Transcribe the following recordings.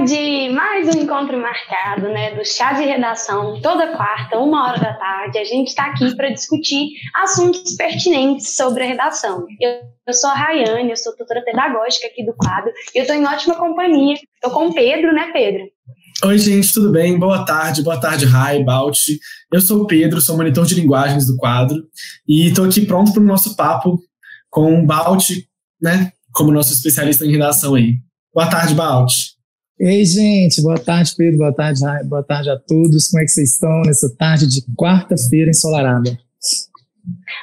tarde, mais um encontro marcado, né, do Chá de Redação, toda quarta, 1h da tarde. A gente está aqui para discutir assuntos pertinentes sobre a redação. Eu sou a Rayane, eu sou tutora pedagógica aqui do quadro, e eu estou em ótima companhia. Estou com o Pedro, né, Pedro? Oi, gente, tudo bem? Boa tarde, Ray, Balt. Eu sou o Pedro, sou monitor de linguagens do quadro, e estou aqui pronto para o nosso papo com o Balt, né, como nosso especialista em redação aí. Boa tarde, Balt. Ei, gente, boa tarde, Pedro, boa tarde, Rai, boa tarde a todos. Como é que vocês estão nessa tarde de quarta-feira ensolarada?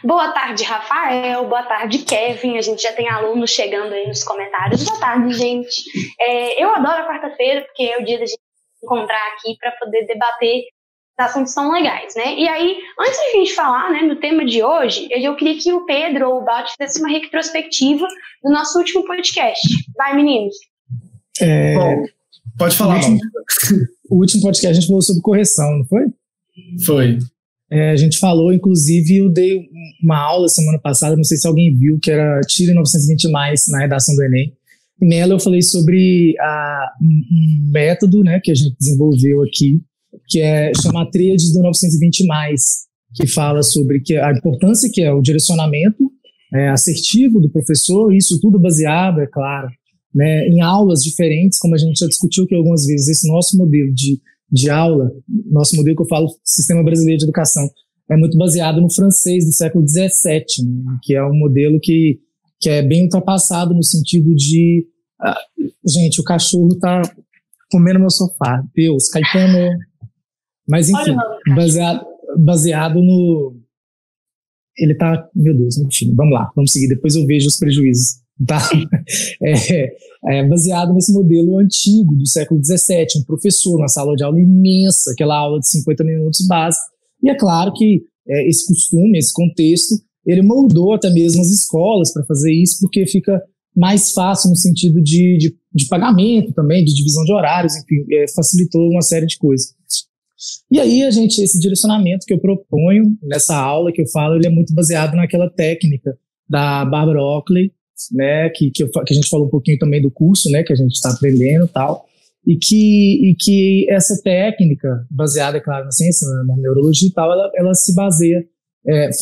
Boa tarde, Rafael, boa tarde, Kevin. A gente já tem alunos chegando aí nos comentários. Boa tarde, gente. Eu adoro a quarta-feira porque é o dia da gente se encontrar aqui para poder debater assuntos tão legais, né? E aí, antes da gente falar, né, no tema de hoje, eu queria que o Pedro ou o Balt fizesse uma retrospectiva do nosso último podcast. Vai, meninos. Bom, pode falar. O último podcast a gente falou sobre correção, não foi? Foi. A gente falou, inclusive, eu dei uma aula semana passada, não sei se alguém viu, que era Tire 920 mais na redação do Enem. E nela eu falei sobre um método, né, que a gente desenvolveu aqui, que chama a Tríade do 920 mais, que fala sobre a importância que é o direcionamento assertivo do professor, isso tudo baseado, é claro, né, em aulas diferentes, como a gente já discutiu aqui algumas vezes. Esse nosso modelo de aula, nosso modelo que eu falo, Sistema Brasileiro de Educação, é muito baseado no francês do século XVII, né, que é um modelo que é bem ultrapassado no sentido de... gente, o cachorro tá comendo meu sofá. Deus, Caetano... Mas, enfim, baseado no... Ele tá... Meu Deus, enfim, vamos lá, vamos seguir, depois eu vejo os prejuízos. Tá? Baseado nesse modelo antigo do século XVII, um professor, uma sala de aula imensa, aquela aula de 50 minutos básica. E é claro que esse costume, esse contexto, ele moldou até mesmo as escolas para fazer isso, porque fica mais fácil no sentido de pagamento também, de divisão de horários, enfim, facilitou uma série de coisas. E aí, esse direcionamento que eu proponho nessa aula que eu falo, ele é muito baseado naquela técnica da Barbara Oakley, né, que a gente falou um pouquinho também do curso, né, que a gente está aprendendo e tal, e que essa técnica, baseada, é claro, na ciência, na neurologia e tal, ela se baseia,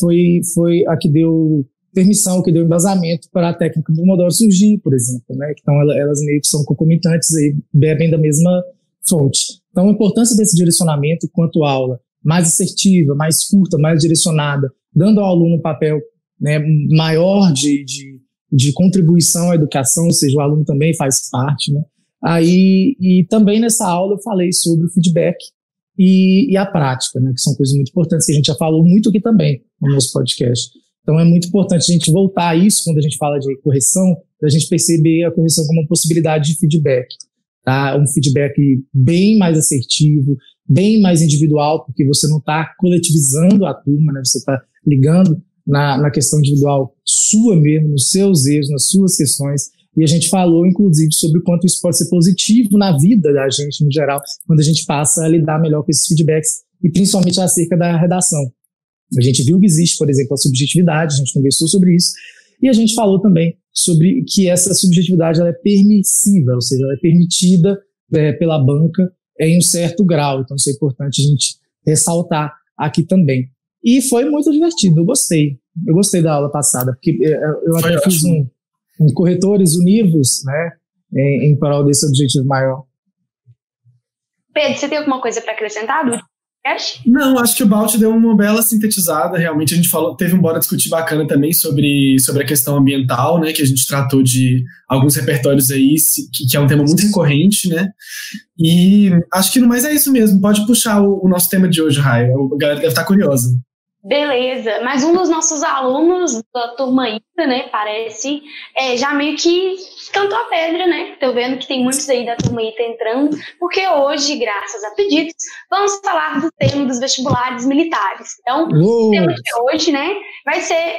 foi a que deu permissão, que deu embasamento para a técnica do Pomodoro surgir, por exemplo, né, então elas meio que são concomitantes, aí, bebem da mesma fonte. Então, a importância desse direcionamento quanto aula mais assertiva, mais curta, mais direcionada, dando ao aluno um papel, né, maior de contribuição à educação, ou seja, o aluno também faz parte, né? E também nessa aula eu falei sobre o feedback e a prática, né, que são coisas muito importantes, que a gente já falou muito aqui também no nosso podcast. Então é muito importante a gente voltar a isso quando a gente fala de correção, a gente perceber a correção como uma possibilidade de feedback, tá? Um feedback bem mais assertivo, bem mais individual, porque você não está coletivizando a turma, né? Você está ligando na questão individual sua mesmo, nos seus erros, nas suas questões. E a gente falou, inclusive, sobre o quanto isso pode ser positivo na vida da gente, no geral, quando a gente passa a lidar melhor com esses feedbacks, e principalmente acerca da redação. A gente viu que existe, por exemplo, a subjetividade, a gente conversou sobre isso, e a gente falou também sobre que essa subjetividade ela é permissiva, ou seja, ela é permitida pela banca em um certo grau. Então isso é importante a gente ressaltar aqui também. E foi muito divertido, eu gostei da aula passada, porque eu até fiz um corretores univos, né, em prol desse objetivo maior. Pedro, você tem alguma coisa para acrescentar do podcast? Não, acho que o Balt deu uma bela sintetizada. Realmente a gente teve um bora discutir bacana também sobre a questão ambiental, né, que a gente tratou de alguns repertórios aí, que é um tema muito recorrente, né, e acho que no mais é isso mesmo. Pode puxar o nosso tema de hoje, Rai, a galera deve estar curiosa. Beleza, mas um dos nossos alunos da turma ITA, né, parece, já meio que cantou a pedra, né? Tô vendo que tem muitos aí da turma ITA entrando, porque hoje, graças a pedidos, vamos falar do tema dos vestibulares militares. Então, o tema de hoje, né, vai ser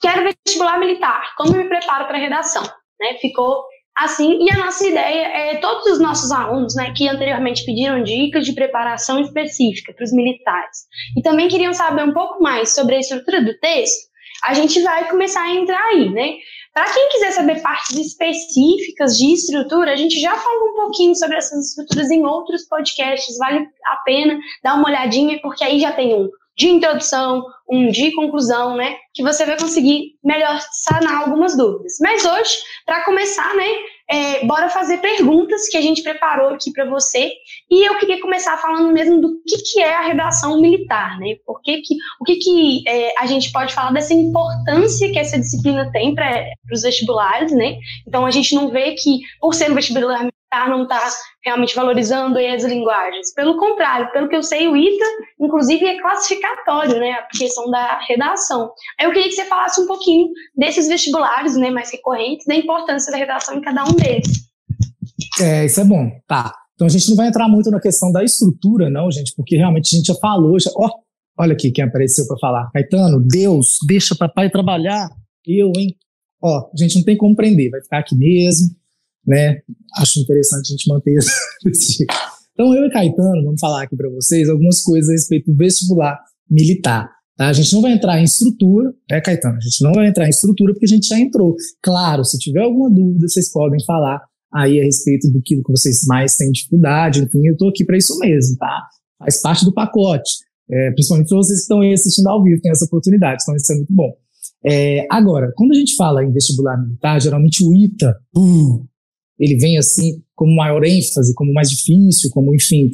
quero vestibular militar, como me preparo para a redação, né? Ficou assim, e a nossa ideia é todos os nossos alunos, né, que anteriormente pediram dicas de preparação específica para os militares e também queriam saber um pouco mais sobre a estrutura do texto, a gente vai começar a entrar aí, né? Para quem quiser saber partes específicas de estrutura, a gente já falou um pouquinho sobre essas estruturas em outros podcasts, vale a pena dar uma olhadinha, porque aí já tem um de introdução, um de conclusão, né, que você vai conseguir melhor sanar algumas dúvidas. Mas hoje, para começar, né, bora fazer perguntas que a gente preparou aqui para você, e eu queria começar falando mesmo do que é a redação militar, né, o que a gente pode falar dessa importância que essa disciplina tem para os vestibulares, né, então a gente não vê que, por ser um vestibular militar, não está realmente valorizando as linguagens. Pelo contrário, pelo que eu sei, o ITA, inclusive, é classificatório, né, a questão da redação. Aí eu queria que você falasse um pouquinho desses vestibulares, né, mais recorrentes, da importância da redação em cada um deles. Isso é bom, tá. Então a gente não vai entrar muito na questão da estrutura, não, gente, porque realmente a gente já falou, olha aqui quem apareceu para falar. Caetano, Deus, deixa papai trabalhar. Hein? A gente não tem como prender, vai ficar aqui mesmo, né? Acho interessante a gente manter esse jeito. Então eu e Caetano vamos falar aqui para vocês algumas coisas a respeito do vestibular militar. Tá? A gente não vai entrar em estrutura, né, Caetano? A gente não vai entrar em estrutura porque a gente já entrou. Claro, se tiver alguma dúvida, vocês podem falar aí a respeito do que vocês mais têm dificuldade. Enfim, eu estou aqui para isso mesmo, tá? Faz parte do pacote. Principalmente para vocês que estão aí assistindo ao vivo, tem essa oportunidade, então isso é muito bom. Agora, quando a gente fala em vestibular militar, geralmente o ITA, ele vem assim como maior ênfase, como mais difícil, como, enfim,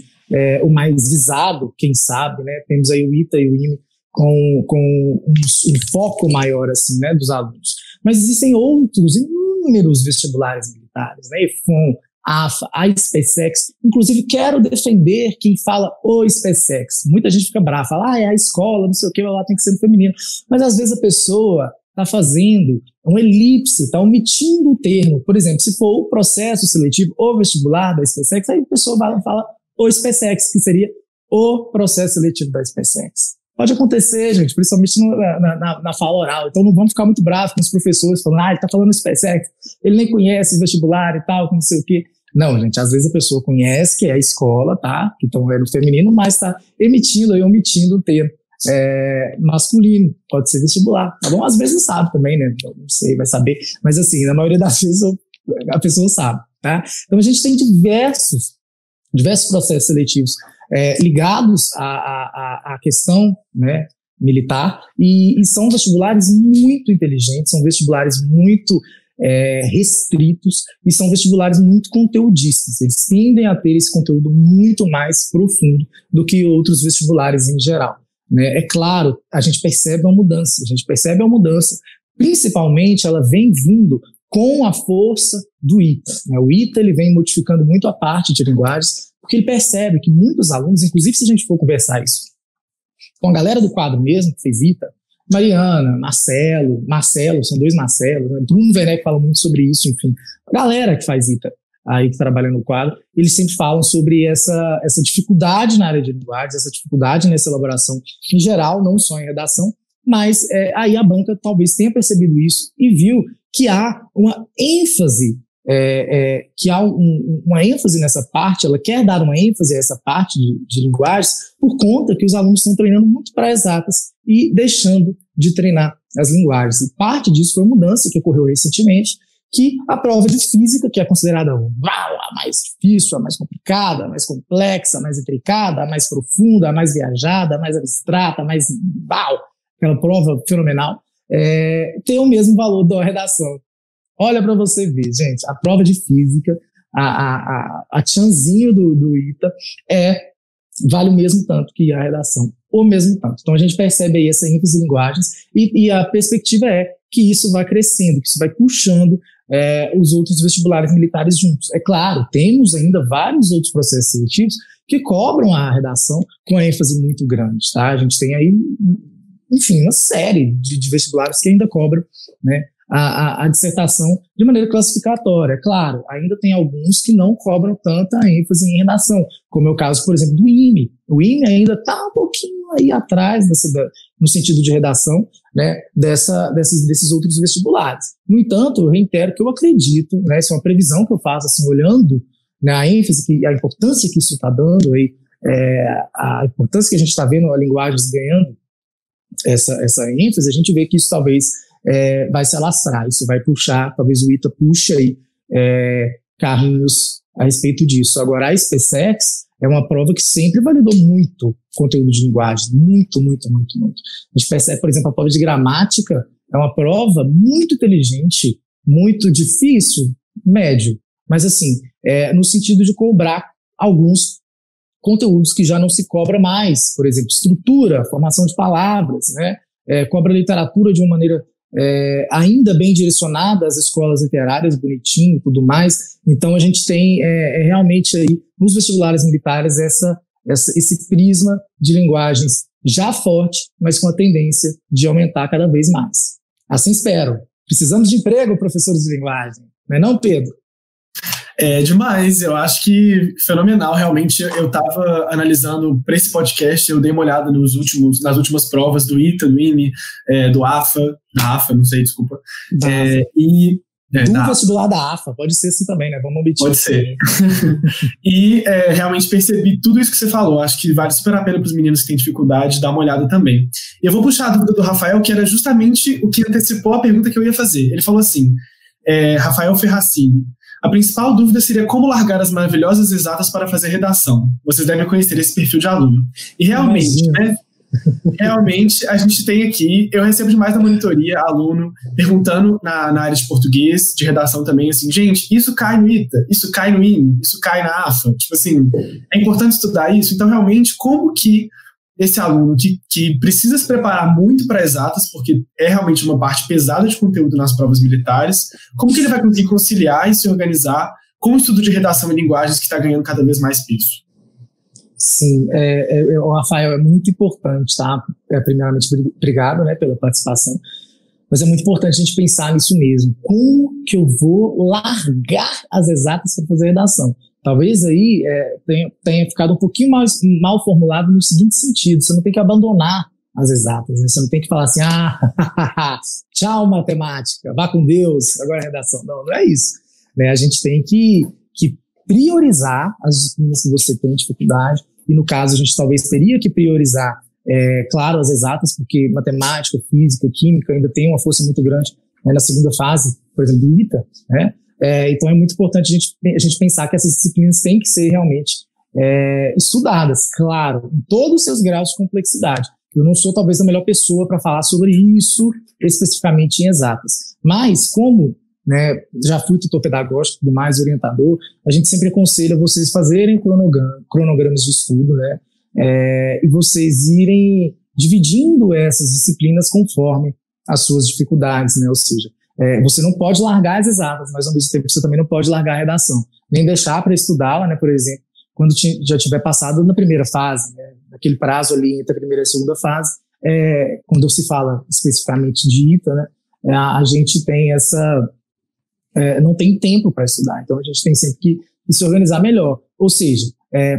o mais visado, quem sabe, né? Temos aí o ITA e o IME com um foco maior, assim, né, dos alunos. Mas existem outros inúmeros vestibulares militares, né? EFON, AFA, a SpaceX. Inclusive, quero defender quem fala o SpaceX. Muita gente fica brava, fala, é a escola, não sei o que, lá tem que ser no feminino. Mas às vezes a pessoa está fazendo uma elipse, está omitindo o termo. Por exemplo, se for o processo seletivo ou vestibular da SpaceX, aí a pessoa vai lá e fala o SpaceX, que seria o processo seletivo da SpaceX. Pode acontecer, gente, principalmente na fala oral. Então não vamos ficar muito bravos com os professores falando, ele está falando SpaceX, ele nem conhece o vestibular e tal, não sei o quê. Não, gente, às vezes a pessoa conhece que é a escola, tá? Que então é no feminino, mas está emitindo e omitindo o termo masculino, pode ser vestibular, tá bom? Às vezes não sabe também, né? Não sei, vai saber, mas assim, na maioria das vezes a pessoa sabe, tá? Então a gente tem diversos processos seletivos ligados à questão, né, militar, e são vestibulares muito inteligentes, são vestibulares muito restritos e são vestibulares muito conteudistas. Eles tendem a ter esse conteúdo muito mais profundo do que outros vestibulares em geral, né? É claro, a gente percebe uma mudança, principalmente ela vem vindo com a força do ITA, né? O ITA ele vem modificando muito a parte de linguagens, porque ele percebe que muitos alunos, inclusive se a gente for conversar isso com a galera do quadro mesmo, que fez ITA, Mariana, Marcelo, são dois Marcelos, né? Bruno Werneck fala muito sobre isso, enfim. A galera que faz ITA, aí que trabalha no quadro, eles sempre falam sobre essa dificuldade na área de linguagens, essa dificuldade nessa elaboração em geral, não só em redação, mas aí a banca talvez tenha percebido isso e viu que há uma ênfase, uma ênfase nessa parte, ela quer dar uma ênfase a essa parte de linguagens por conta que os alunos estão treinando muito para exatas e deixando de treinar as linguagens. E parte disso foi a mudança que ocorreu recentemente, que a prova de física, que é considerada a mais difícil, a mais complicada, a mais complexa, a mais intricada, a mais profunda, a mais viajada, a mais abstrata, a mais aquela prova fenomenal, tem o mesmo valor da redação. Olha para você ver, gente, a prova de física, a tchanzinho do ITA vale o mesmo tanto que a redação, o mesmo tanto. Então a gente percebe aí essa ênfase em linguagens e a perspectiva é que isso vai crescendo, que isso vai puxando os outros vestibulares militares juntos. É claro, temos ainda vários outros processos seletivos que cobram a redação com ênfase muito grande, tá? A gente tem aí, enfim, uma série de vestibulares que ainda cobram, né, a dissertação de maneira classificatória. É claro, ainda tem alguns que não cobram tanta ênfase em redação, como é o caso, por exemplo, do IME. O IME ainda está um pouquinho aí atrás no sentido de redação, né, desses outros vestibulares. No entanto, eu reitero que eu acredito, né, essa é uma previsão que eu faço, assim, olhando, né, a ênfase, a importância que isso está dando, aí, a importância que a gente está vendo a linguagem ganhando essa ênfase, a gente vê que isso talvez vai se alastrar, isso vai puxar, talvez o ITA puxe aí carrinhos a respeito disso. Agora, a SpaceX é uma prova que sempre validou muito conteúdo de linguagem, muito. A gente percebe, por exemplo, a prova de gramática é uma prova muito inteligente, muito difícil, médio, mas assim, no sentido de cobrar alguns conteúdos que já não se cobra mais, por exemplo, estrutura, formação de palavras, né? Cobra literatura de uma maneira ainda bem direcionada às escolas literárias, bonitinho e tudo mais. Então a gente tem realmente aí nos vestibulares militares esse prisma de linguagens já forte, mas com a tendência de aumentar cada vez mais. Assim espero. Precisamos de emprego, professores de linguagem, não é não, Pedro? É demais, eu acho que fenomenal, realmente. Eu estava analisando para esse podcast, eu dei uma olhada nas últimas provas do ITA, do IME, do AFA, da AFA, não sei, desculpa. Do vestibular da AFA, pode ser assim também, né? Vamos omitir. Pode ser. E realmente percebi tudo isso que você falou, acho que vale super a pena para os meninos que têm dificuldade dar uma olhada também. E eu vou puxar a dúvida do Rafael, que era justamente o que antecipou a pergunta que eu ia fazer. Ele falou assim, Rafael Ferracini, a principal dúvida seria como largar as maravilhosas exatas para fazer redação. Vocês devem conhecer esse perfil de aluno. E realmente, né? Realmente, a gente tem aqui, eu recebo demais da monitoria, aluno, perguntando na área de português, de redação também, assim, gente, isso cai no ITA, isso cai no IME, isso cai na AFA. Tipo assim, é importante estudar isso. Então, realmente, como que esse aluno que precisa se preparar muito para exatas, porque é realmente uma parte pesada de conteúdo nas provas militares, como que ele vai conseguir conciliar e se organizar com o estudo de redação e linguagens que está ganhando cada vez mais peso? Sim, Rafael, é muito importante, tá? Primeiramente, obrigado, né, pela participação, mas é muito importante a gente pensar nisso mesmo. Como que eu vou largar as exatas para fazer redação? Talvez aí tenha ficado um pouquinho mal formulado no seguinte sentido: você não tem que abandonar as exatas, né? Você não tem que falar assim, tchau matemática, vá com Deus, agora a redação. Não é isso, né? A gente tem que priorizar as disciplinas que você tem dificuldade, e no caso a gente talvez teria que priorizar, claro, as exatas, porque matemática, física, química ainda tem uma força muito grande, né, na segunda fase, por exemplo, do ITA, né? Então é muito importante a gente pensar que essas disciplinas têm que ser realmente estudadas, claro, em todos os seus graus de complexidade. Eu não sou talvez a melhor pessoa para falar sobre isso especificamente em exatas, mas como, né, já fui tutor pedagógico, tudo mais, orientador, a gente sempre aconselha vocês fazerem cronogramas de estudo, né, e vocês irem dividindo essas disciplinas conforme as suas dificuldades, né, ou seja, você não pode largar as exatas, mas ao mesmo tempo você também não pode largar a redação, nem deixar para estudá-la, né, por exemplo, quando já tiver passado na primeira fase, né, naquele prazo ali entre a primeira e a segunda fase, quando se fala especificamente de ITA, né, a gente tem não tem tempo para estudar, então a gente tem sempre que se organizar melhor, ou seja,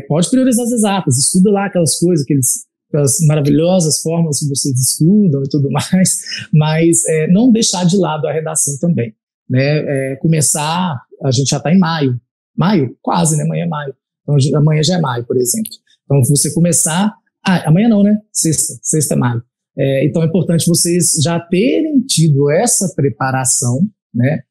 pode priorizar as exatas, estuda lá aquelas coisas, aquelas maravilhosas fórmulas que vocês estudam e tudo mais, mas não deixar de lado a redação também, né? Começar, a gente já está em maio, quase, né? Amanhã é maio, então amanhã já é maio, por exemplo, então você começar, amanhã não, né? Sexta é maio, então é importante vocês já terem tido essa preparação, né?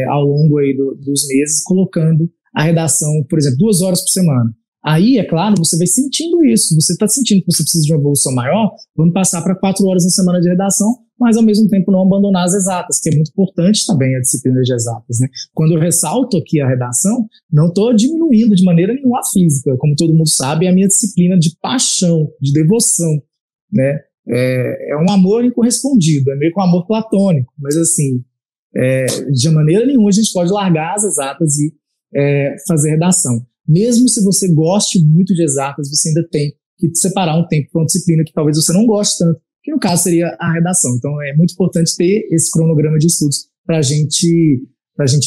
Ao longo aí dos meses, colocando a redação, por exemplo, 2 horas por semana. Aí, é claro, você vai sentindo isso, você está sentindo que você precisa de uma evolução maior, vamos passar para 4 horas na semana de redação, mas ao mesmo tempo não abandonar as exatas, que é muito importante também a disciplina de exatas, né? Quando eu ressalto aqui a redação, não estou diminuindo de maneira nenhuma a física, como todo mundo sabe, é a minha disciplina de paixão, de devoção, né? É um amor incorrespondido, é meio que um amor platônico, mas assim, de maneira nenhuma a gente pode largar as exatas e fazer redação. Mesmo se você goste muito de exatas, você ainda tem que separar um tempo para uma disciplina que talvez você não goste tanto, que no caso seria a redação. Então é muito importante ter esse cronograma de estudos para a gente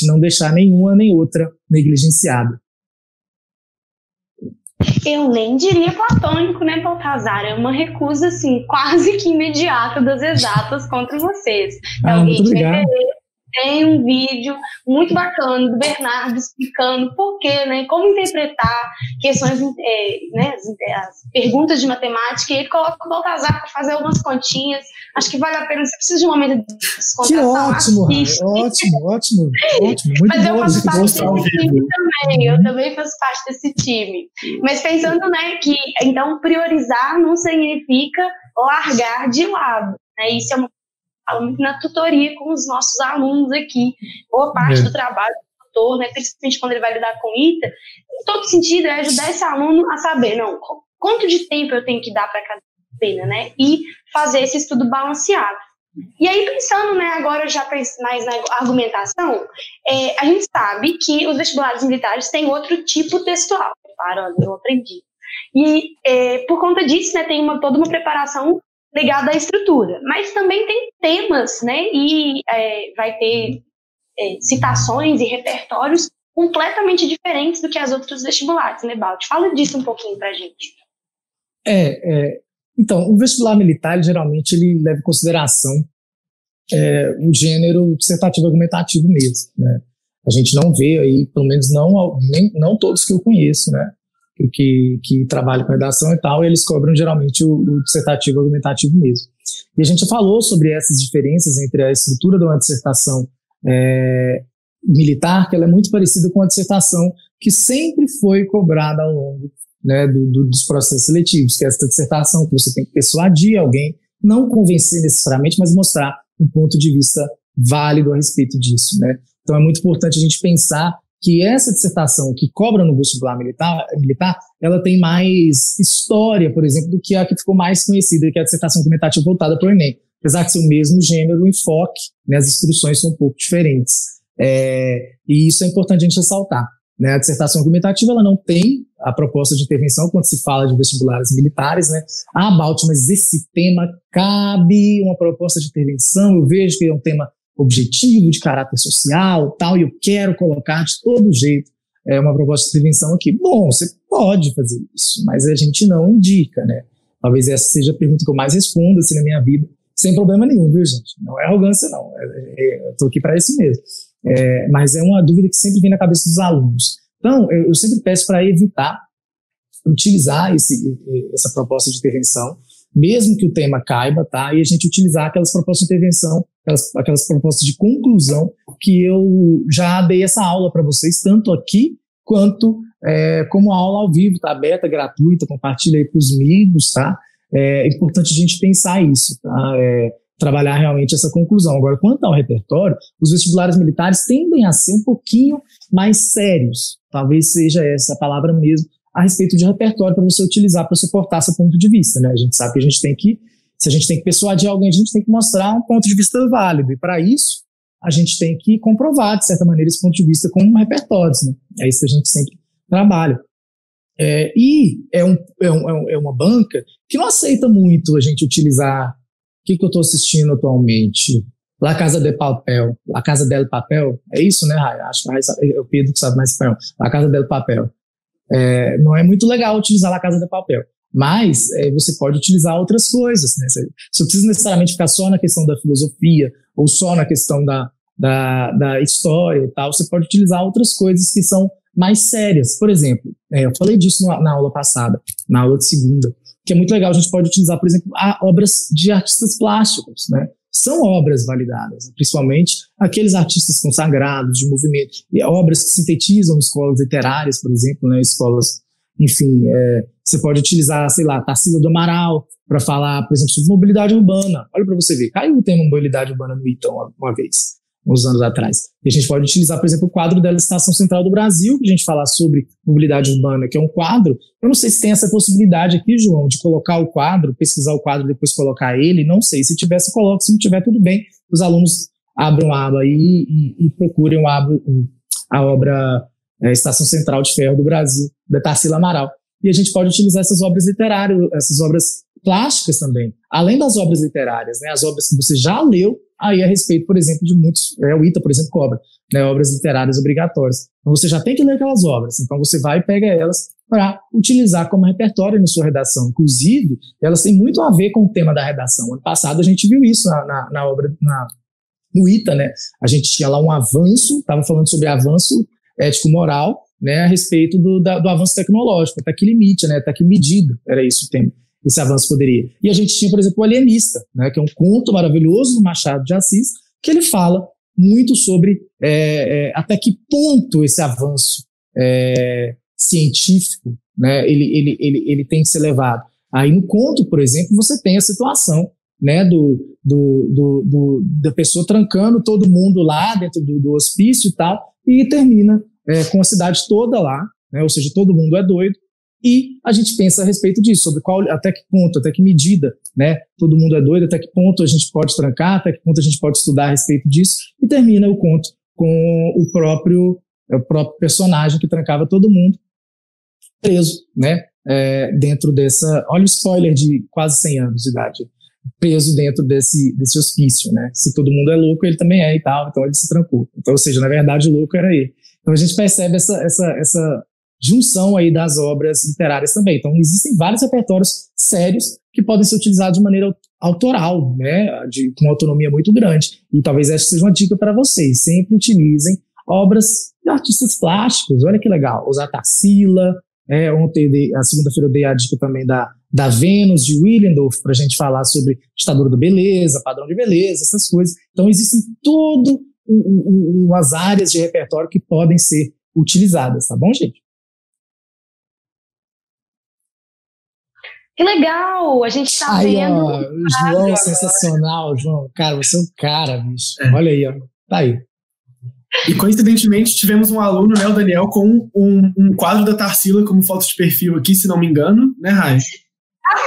não deixar nenhuma nem outra negligenciada. Eu nem diria platônico, né, Baltazar? É uma recusa, assim, quase que imediata das exatas contra vocês. Muito obrigado. tem um vídeo muito bacana do Bernardo explicando por quê, né, como interpretar questões, né, as perguntas de matemática, e ele coloca o Baltazar para fazer algumas continhas. Acho que vale a pena, você precisa de um momento de descontração. Que ótimo. Muito Mas bom, eu faço parte desse time também, eu também faço parte desse time. Mas pensando, né, que então priorizar não significa largar de lado, né? Isso é uma falo muito na tutoria com os nossos alunos aqui. Boa parte do trabalho do tutor, né, principalmente quando ele vai lidar com ITA, em todo sentido, é ajudar esse aluno a saber, não, quanto de tempo eu tenho que dar para cada disciplina, né, e fazer esse estudo balanceado. E aí, pensando, né, agora já mais na argumentação, a gente sabe que os vestibulares militares têm outro tipo textual. Para, eu aprendi. E por conta disso, né, tem toda uma preparação ligada à estrutura, mas também tem temas, né, e vai ter citações e repertórios completamente diferentes do que as outras vestibulares, né, Balti? Fala disso um pouquinho pra gente. Então, o vestibular militar, geralmente, ele leva em consideração o gênero dissertativo argumentativo mesmo, né? A gente não vê aí, pelo menos não todos que eu conheço, né, que trabalham com redação e tal, eles cobram geralmente o dissertativo argumentativo mesmo. E a gente já falou sobre essas diferenças entre a estrutura de uma dissertação militar, que ela é muito parecida com a dissertação que sempre foi cobrada ao longo, né, dos processos seletivos, que é essa dissertação que você tem que persuadir alguém, não convencer necessariamente, mas mostrar um ponto de vista válido a respeito disso, né? Então é muito importante a gente pensar que essa dissertação que cobra no vestibular militar, ela tem mais história, por exemplo, do que a que ficou mais conhecida, que é a dissertação argumentativa voltada para o Enem. Apesar de ser o mesmo gênero, o enfoque, né, as instruções são um pouco diferentes. E isso é importante a gente ressaltar, né? A dissertação argumentativa, ela não tem a proposta de intervenção quando se fala de vestibulares militares, né? Balti, mas esse tema cabe uma proposta de intervenção, eu vejo que é um tema objetivo, de caráter social, tal, e eu quero colocar de todo jeito uma proposta de intervenção aqui. Bom, você pode fazer isso, mas a gente não indica, né? Talvez essa seja a pergunta que eu mais respondo assim, na minha vida, sem problema nenhum, viu, gente? Não é arrogância, não. Eu estou aqui para isso mesmo. Mas é uma dúvida que sempre vem na cabeça dos alunos. Então, eu sempre peço para evitar utilizar essa proposta de intervenção, mesmo que o tema caiba, tá? E a gente utilizar aquelas propostas de intervenção, aquelas propostas de conclusão que eu já dei essa aula para vocês, tanto aqui quanto como aula ao vivo, tá? Aberta, gratuita, compartilha aí para os amigos, tá? É importante a gente pensar isso, tá? Trabalhar realmente essa conclusão. Agora, quanto ao repertório, os vestibulares militares tendem a ser um pouquinho mais sérios, talvez seja essa a palavra mesmo, a respeito de repertório para você utilizar para suportar seu ponto de vista, né? A gente sabe que se a gente tem que persuadir alguém, a gente tem que mostrar um ponto de vista válido, e para isso a gente tem que comprovar, de certa maneira, esse ponto de vista com repertórios, né? É isso que a gente sempre trabalha. E é uma banca que não aceita muito a gente utilizar. O que eu estou assistindo atualmente? La Casa de Papel. La Casa del Papel. É isso, né, Rai? Acho que é o Pedro que sabe mais espanhol. La Casa del Papel. Não é muito legal utilizar La Casa de Papel, mas você pode utilizar outras coisas, né? Você não precisa necessariamente ficar só na questão da filosofia ou só na questão da história e tal. Você pode utilizar outras coisas que são mais sérias. Por exemplo, eu falei disso na aula passada, na aula de segunda, que é muito legal. A gente pode utilizar, por exemplo, obras de artistas plásticos, né? São obras validadas, principalmente aqueles artistas consagrados de movimento, e obras que sintetizam escolas literárias, por exemplo, né? Escolas, enfim, você pode utilizar, sei lá, Tarsila do Amaral para falar, por exemplo, sobre mobilidade urbana. Olha para você ver, caiu o tema mobilidade urbana no ITA uma vez, uns anos atrás. E a gente pode utilizar, por exemplo, o quadro da Licitação Central do Brasil, que a gente fala sobre mobilidade urbana, que é um quadro. Eu não sei se tem essa possibilidade aqui, João, de colocar o quadro, pesquisar o quadro e depois colocar ele. Não sei. Se tiver, se coloca. Se não tiver, tudo bem. Os alunos abram a aba aí e procurem a obra Estação Central de Ferro do Brasil, da Tarsila Amaral. E a gente pode utilizar essas obras literárias, essas obras plásticas também, além das obras literárias, né, as obras que você já leu, aí a respeito, por exemplo, de muitos, o ITA, por exemplo, cobra, né, obras literárias obrigatórias. Então você já tem que ler aquelas obras, então você vai e pega elas para utilizar como repertório na sua redação. Inclusive, elas têm muito a ver com o tema da redação. Ano passado a gente viu isso na no ITA, né, a gente tinha lá um avanço, estava falando sobre avanço ético-moral, né, a respeito do avanço tecnológico, até que limite, né, até que medida, era isso o tema, esse avanço poderia. E a gente tinha, por exemplo, o Alienista, né, que é um conto maravilhoso do Machado de Assis, que ele fala muito sobre até que ponto esse avanço científico, né, ele tem que ser levado. Aí no conto, por exemplo, você tem a situação, né, da pessoa trancando todo mundo lá dentro do hospício e tal, e termina com a cidade toda lá, né, ou seja, todo mundo é doido, e a gente pensa a respeito disso, sobre até que ponto, até que medida, né, todo mundo é doido, até que ponto a gente pode trancar, até que ponto a gente pode estudar a respeito disso, e termina o conto com o próprio personagem que trancava todo mundo preso, né, dentro dessa, olha o spoiler de quase 100 anos de idade, preso dentro desse hospício, né, se todo mundo é louco, ele também é e tal, então ele se trancou, então, ou seja, na verdade o louco era ele. Então a gente percebe essa junção aí das obras literárias também. Então existem vários repertórios sérios que podem ser utilizados de maneira autoral, né, com autonomia muito grande. E talvez essa seja uma dica para vocês. Sempre utilizem obras de artistas plásticos. Olha que legal. Usar Tarsila. Ontem, a segunda-feira, eu dei a dica também da Vênus, de Willendorf, para a gente falar sobre ditadura da beleza, padrão de beleza, essas coisas. Então existem todas umas áreas de repertório que podem ser utilizadas, tá bom, gente? Que legal! A gente tá vendo. Ó, o João é sensacional, João. Cara, você é um cara, bicho. Olha aí, ó. Tá aí. E coincidentemente tivemos um aluno, né, o Daniel, com um quadro da Tarsila como foto de perfil aqui, se não me engano, né, Rai?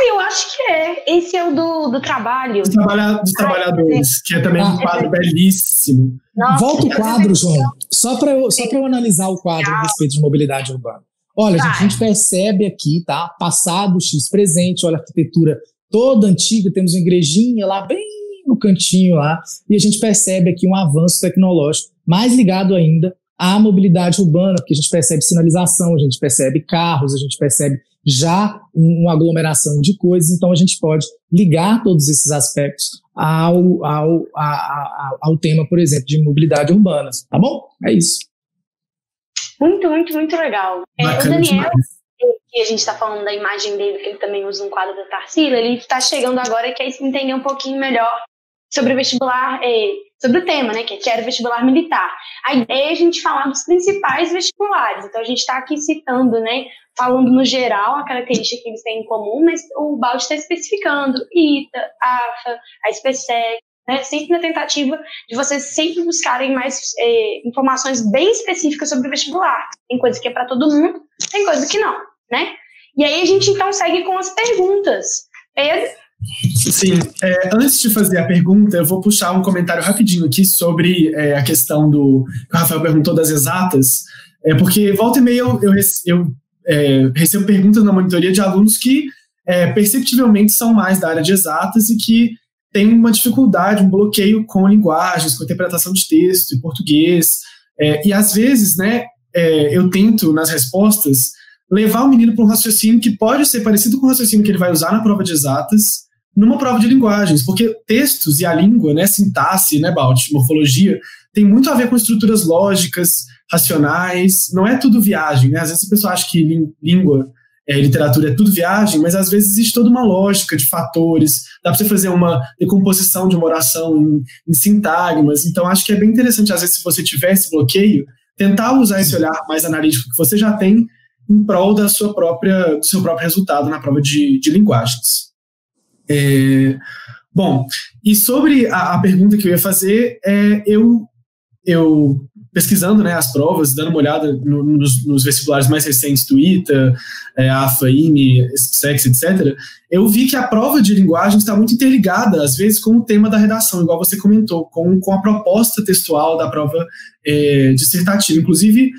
Eu acho que é. Esse é o do trabalho. Dos trabalhadores, que é também um quadro belíssimo. Nossa, volta o quadro, João. Só para eu analisar o quadro a respeito de mobilidade urbana. Olha, gente, a gente percebe aqui, tá? Passado, X, presente, olha a arquitetura toda antiga, temos uma igrejinha lá bem no cantinho lá, e a gente percebe aqui um avanço tecnológico, mais ligado ainda à mobilidade urbana, porque a gente percebe sinalização, a gente percebe carros, a gente percebe já uma aglomeração de coisas, então a gente pode ligar todos esses aspectos ao tema, por exemplo, de mobilidade urbana, tá bom? É isso. Muito, muito, muito legal. O Daniel, demais. que a gente está falando da imagem dele, que ele também usa um quadro da Tarsila, ele está chegando agora e quer entender um pouquinho melhor sobre o vestibular, sobre o tema, né, que era o vestibular militar. A ideia é a gente falar dos principais vestibulares, então a gente está aqui citando, né, falando no geral a característica que eles têm em comum, mas o Baldi está especificando ITA, AFA, a SPSEC, né, sempre na tentativa de vocês sempre buscarem mais informações bem específicas sobre o vestibular. Tem coisa que é para todo mundo, tem coisa que não, né? E aí a gente então segue com as perguntas. Pedro? Sim, antes de fazer a pergunta, eu vou puxar um comentário rapidinho aqui sobre a questão que o Rafael perguntou das exatas, porque volta e meia eu recebo perguntas na monitoria de alunos que perceptivelmente são mais da área de exatas e que tem uma dificuldade, um bloqueio com linguagens, com interpretação de texto em português, e às vezes, né, eu tento, nas respostas, levar o menino para um raciocínio que pode ser parecido com o raciocínio que ele vai usar na prova de exatas, numa prova de linguagens, porque textos e a língua, né, sintaxe, né, Baldi, morfologia, tem muito a ver com estruturas lógicas, racionais, não é tudo viagem, né, às vezes a pessoa acha que língua, literatura é tudo viagem, mas às vezes existe toda uma lógica de fatores, dá para você fazer uma decomposição de uma oração em sintagmas, então acho que é bem interessante, às vezes, se você tiver esse bloqueio, tentar usar esse olhar mais analítico que você já tem em prol do seu próprio resultado na prova de linguagens. Bom, e sobre a pergunta que eu ia fazer, eu pesquisando, né, as provas, dando uma olhada nos vestibulares mais recentes do ITA, AFA, IME, SPSEC, etc., eu vi que a prova de linguagem está muito interligada, às vezes, com o tema da redação, igual você comentou, com a proposta textual da prova dissertativa. Inclusive,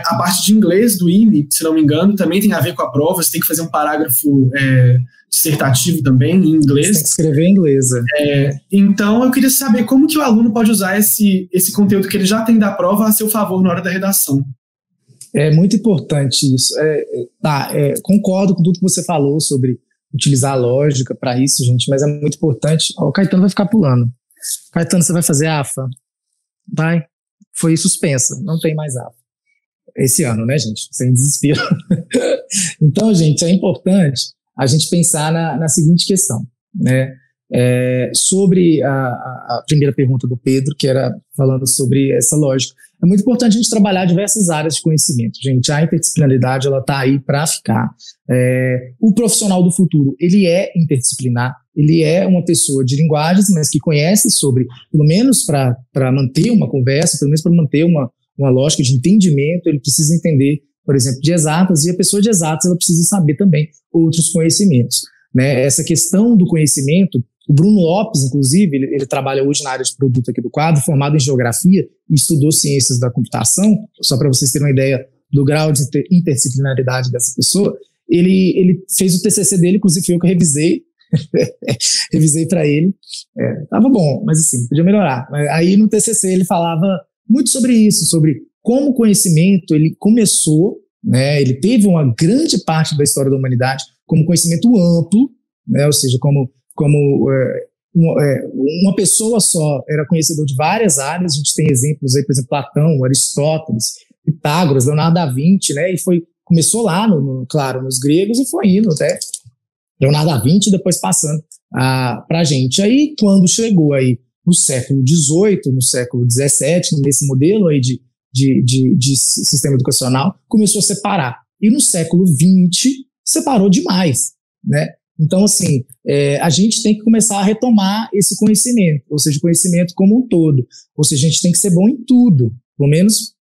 a parte de inglês do IME, se não me engano, também tem a ver com a prova, você tem que fazer um parágrafo dissertativo também, em inglês. Você tem que escrever em inglês. Então, eu queria saber como que o aluno pode usar esse conteúdo que ele já tem da prova a seu favor na hora da redação. É muito importante isso. Concordo com tudo que você falou sobre utilizar a lógica para isso, gente, mas é muito importante. O Caetano vai ficar pulando. Caetano, você vai fazer AFA? Vai. Foi suspensa, não tem mais AFA. Esse ano, né, gente? Sem desespero. Então, gente, é importante a gente pensar na seguinte questão, né? Sobre a primeira pergunta do Pedro, que era falando sobre essa lógica. É muito importante a gente trabalhar diversas áreas de conhecimento, gente. A interdisciplinaridade, ela está aí para ficar. O profissional do futuro, ele é interdisciplinar, ele é uma pessoa de linguagens, mas que conhece sobre, pelo menos para manter uma conversa, pelo menos para manter uma lógica de entendimento, ele precisa entender, por exemplo, de exatas, e a pessoa de exatas, ela precisa saber também outros conhecimentos, né? Essa questão do conhecimento, o Bruno Lopes, inclusive, ele trabalha hoje na área de produto aqui do quadro, formado em geografia e estudou ciências da computação, só para vocês terem uma ideia do grau de interdisciplinaridade dessa pessoa. Ele fez o TCC dele, inclusive foi eu que revisei, revisei para ele, tava bom, mas assim, podia melhorar. Aí no TCC ele falava muito sobre isso, sobre como o conhecimento ele começou, né, ele teve uma grande parte da história da humanidade como conhecimento amplo, né, ou seja, como uma pessoa só era conhecedor de várias áreas. A gente tem exemplos aí, por exemplo, Platão, Aristóteles, Pitágoras, Leonardo da Vinci, né, e começou lá, claro, nos gregos e foi indo até Leonardo da Vinci, depois passando para a gente. Aí, quando chegou aí no século XVIII, no século XVII, nesse modelo aí de sistema educacional, começou a separar. E no século XX, separou demais, né? Então, assim, a gente tem que começar a retomar esse conhecimento, ou seja, o conhecimento como um todo. Ou seja, a gente tem que ser bom em tudo, pelo menos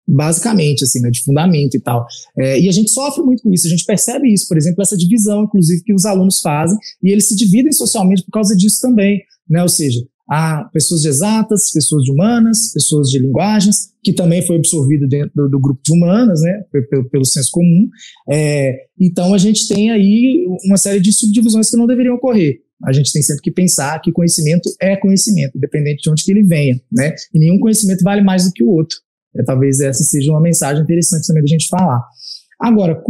basicamente, assim, né, de fundamento e tal. E a gente sofre muito com isso, a gente percebe isso, por exemplo, essa divisão, inclusive, que os alunos fazem, e eles se dividem socialmente por causa disso também, né? Ou seja, há pessoas de exatas, pessoas de humanas, pessoas de linguagens, que também foi absorvido dentro do grupo de humanas, né, pelo senso comum. Então, a gente tem aí uma série de subdivisões que não deveriam ocorrer. A gente tem sempre que pensar que conhecimento é conhecimento, independente de onde que ele venha, né? E nenhum conhecimento vale mais do que o outro. Talvez essa seja uma mensagem interessante também da gente falar. Agora,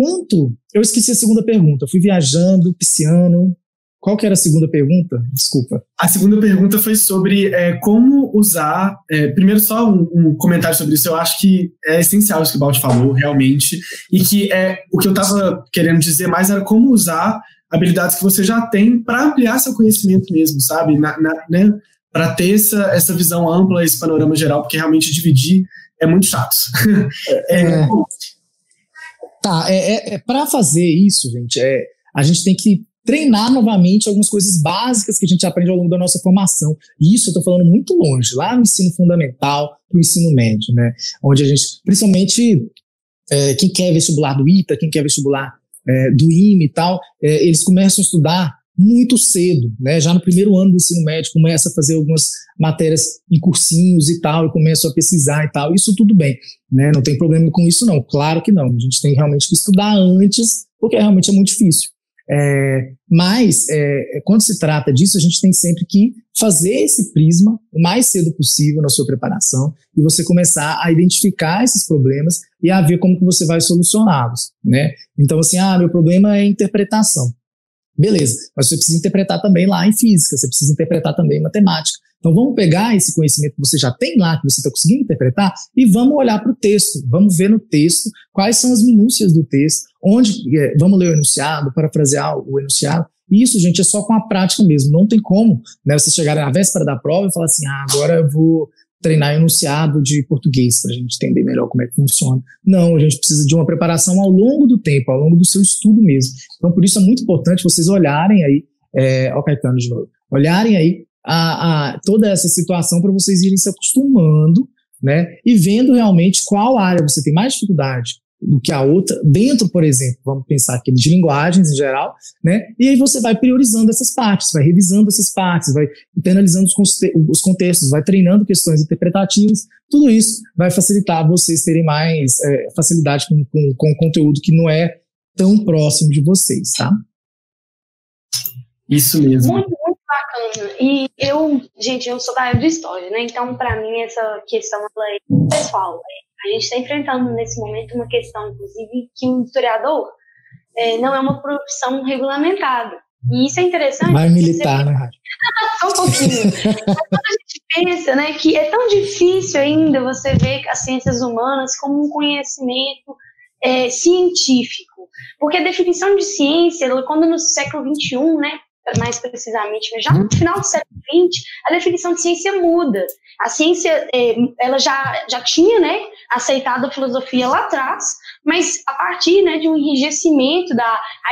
eu esqueci a segunda pergunta, eu fui viajando, pisciano. Qual que era a segunda pergunta? Desculpa. A segunda pergunta foi sobre como usar... primeiro, só um comentário sobre isso. Eu acho que é essencial isso que o Baldi falou, realmente. E que o que eu estava querendo dizer mais era como usar habilidades que você já tem para ampliar seu conhecimento mesmo, sabe? Né? Para ter essa visão ampla, esse panorama geral, porque realmente dividir é muito chato. Para fazer isso, gente, a gente tem que treinar novamente algumas coisas básicas que a gente aprende ao longo da nossa formação. E isso eu estou falando muito longe, lá no ensino fundamental, no ensino médio, né? Onde a gente, principalmente quem quer vestibular do ITA, quem quer vestibular do IME e tal, eles começam a estudar muito cedo, né? Já no primeiro ano do ensino médio, começa a fazer algumas matérias em cursinhos e tal, e começam a pesquisar e tal. Isso tudo bem, né? Não tem problema com isso, não. Claro que não. A gente tem realmente que estudar antes, porque realmente é muito difícil. Mas quando se trata disso, a gente tem sempre que fazer esse prisma o mais cedo possível na sua preparação e você começar a identificar esses problemas e a ver como que você vai solucioná-los, né? Então, assim, meu problema é interpretação. Beleza, mas você precisa interpretar também lá em física, você precisa interpretar também em matemática. Então vamos pegar esse conhecimento que você já tem lá, que você está conseguindo interpretar, e vamos olhar para o texto, vamos ver no texto quais são as minúcias do texto, vamos ler o enunciado, parafrasear o enunciado. E isso, gente, é só com a prática mesmo, não tem como, né, você chegar na véspera da prova e falar assim, agora eu vou treinar enunciado de português para a gente entender melhor como é que funciona. Não, a gente precisa de uma preparação ao longo do tempo, ao longo do seu estudo mesmo. Então, por isso é muito importante vocês olharem aí, ó, Caetano de novo, olharem aí a toda essa situação para vocês irem se acostumando, né, e vendo realmente qual área você tem mais dificuldade do que a outra, dentro, por exemplo, vamos pensar aqui de linguagens em geral, né, e aí você vai priorizando essas partes, vai revisando essas partes, vai internalizando os contextos, vai treinando questões interpretativas, tudo isso vai facilitar vocês terem mais facilidade com o conteúdo que não é tão próximo de vocês, tá? Isso mesmo. Muito, muito bacana. E eu sou da área de história, né, então para mim essa questão é pessoal, a gente está enfrentando nesse momento uma questão, inclusive, que o historiador não é uma profissão regulamentada. E isso é interessante. Vai militar, né, Rádio? Só um pouquinho. Quando a gente pensa, né, que é tão difícil ainda você ver as ciências humanas como um conhecimento científico. Porque a definição de ciência, quando no século XXI, né, mais precisamente, já no final do século XX, a definição de ciência muda. A ciência, ela já tinha, né, aceitado a filosofia lá atrás, mas a partir, né, de um enrijecimento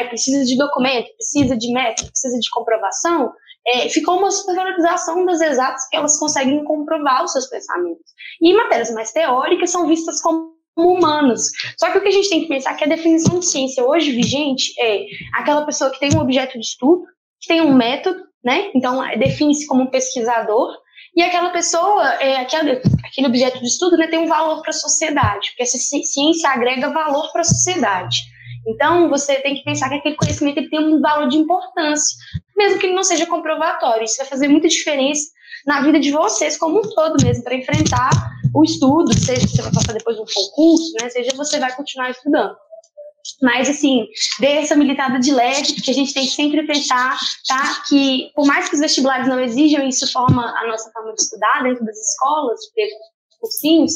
precisa de documento, precisa de método, precisa de comprovação, ficou uma supervalorização das exatas, que elas conseguem comprovar os seus pensamentos. E matérias mais teóricas são vistas como humanas. Só que o que a gente tem que pensar é que a definição de ciência hoje vigente é aquela pessoa que tem um objeto de estudo, que tem um método, né? Então define-se como um pesquisador, e aquela pessoa, aquele objeto de estudo, né, tem um valor para a sociedade, porque essa ciência agrega valor para a sociedade. Então você tem que pensar que aquele conhecimento ele tem um valor de importância, mesmo que ele não seja comprovatório. Isso vai fazer muita diferença na vida de vocês como um todo mesmo, para enfrentar o estudo, seja você vai passar depois um concurso, né, seja você vai continuar estudando. Mas, assim, dê essa militada de leve, porque a gente tem que sempre pensar, tá, que por mais que os vestibulares não exijam, isso forma a nossa forma de estudar dentro das escolas, dos cursinhos,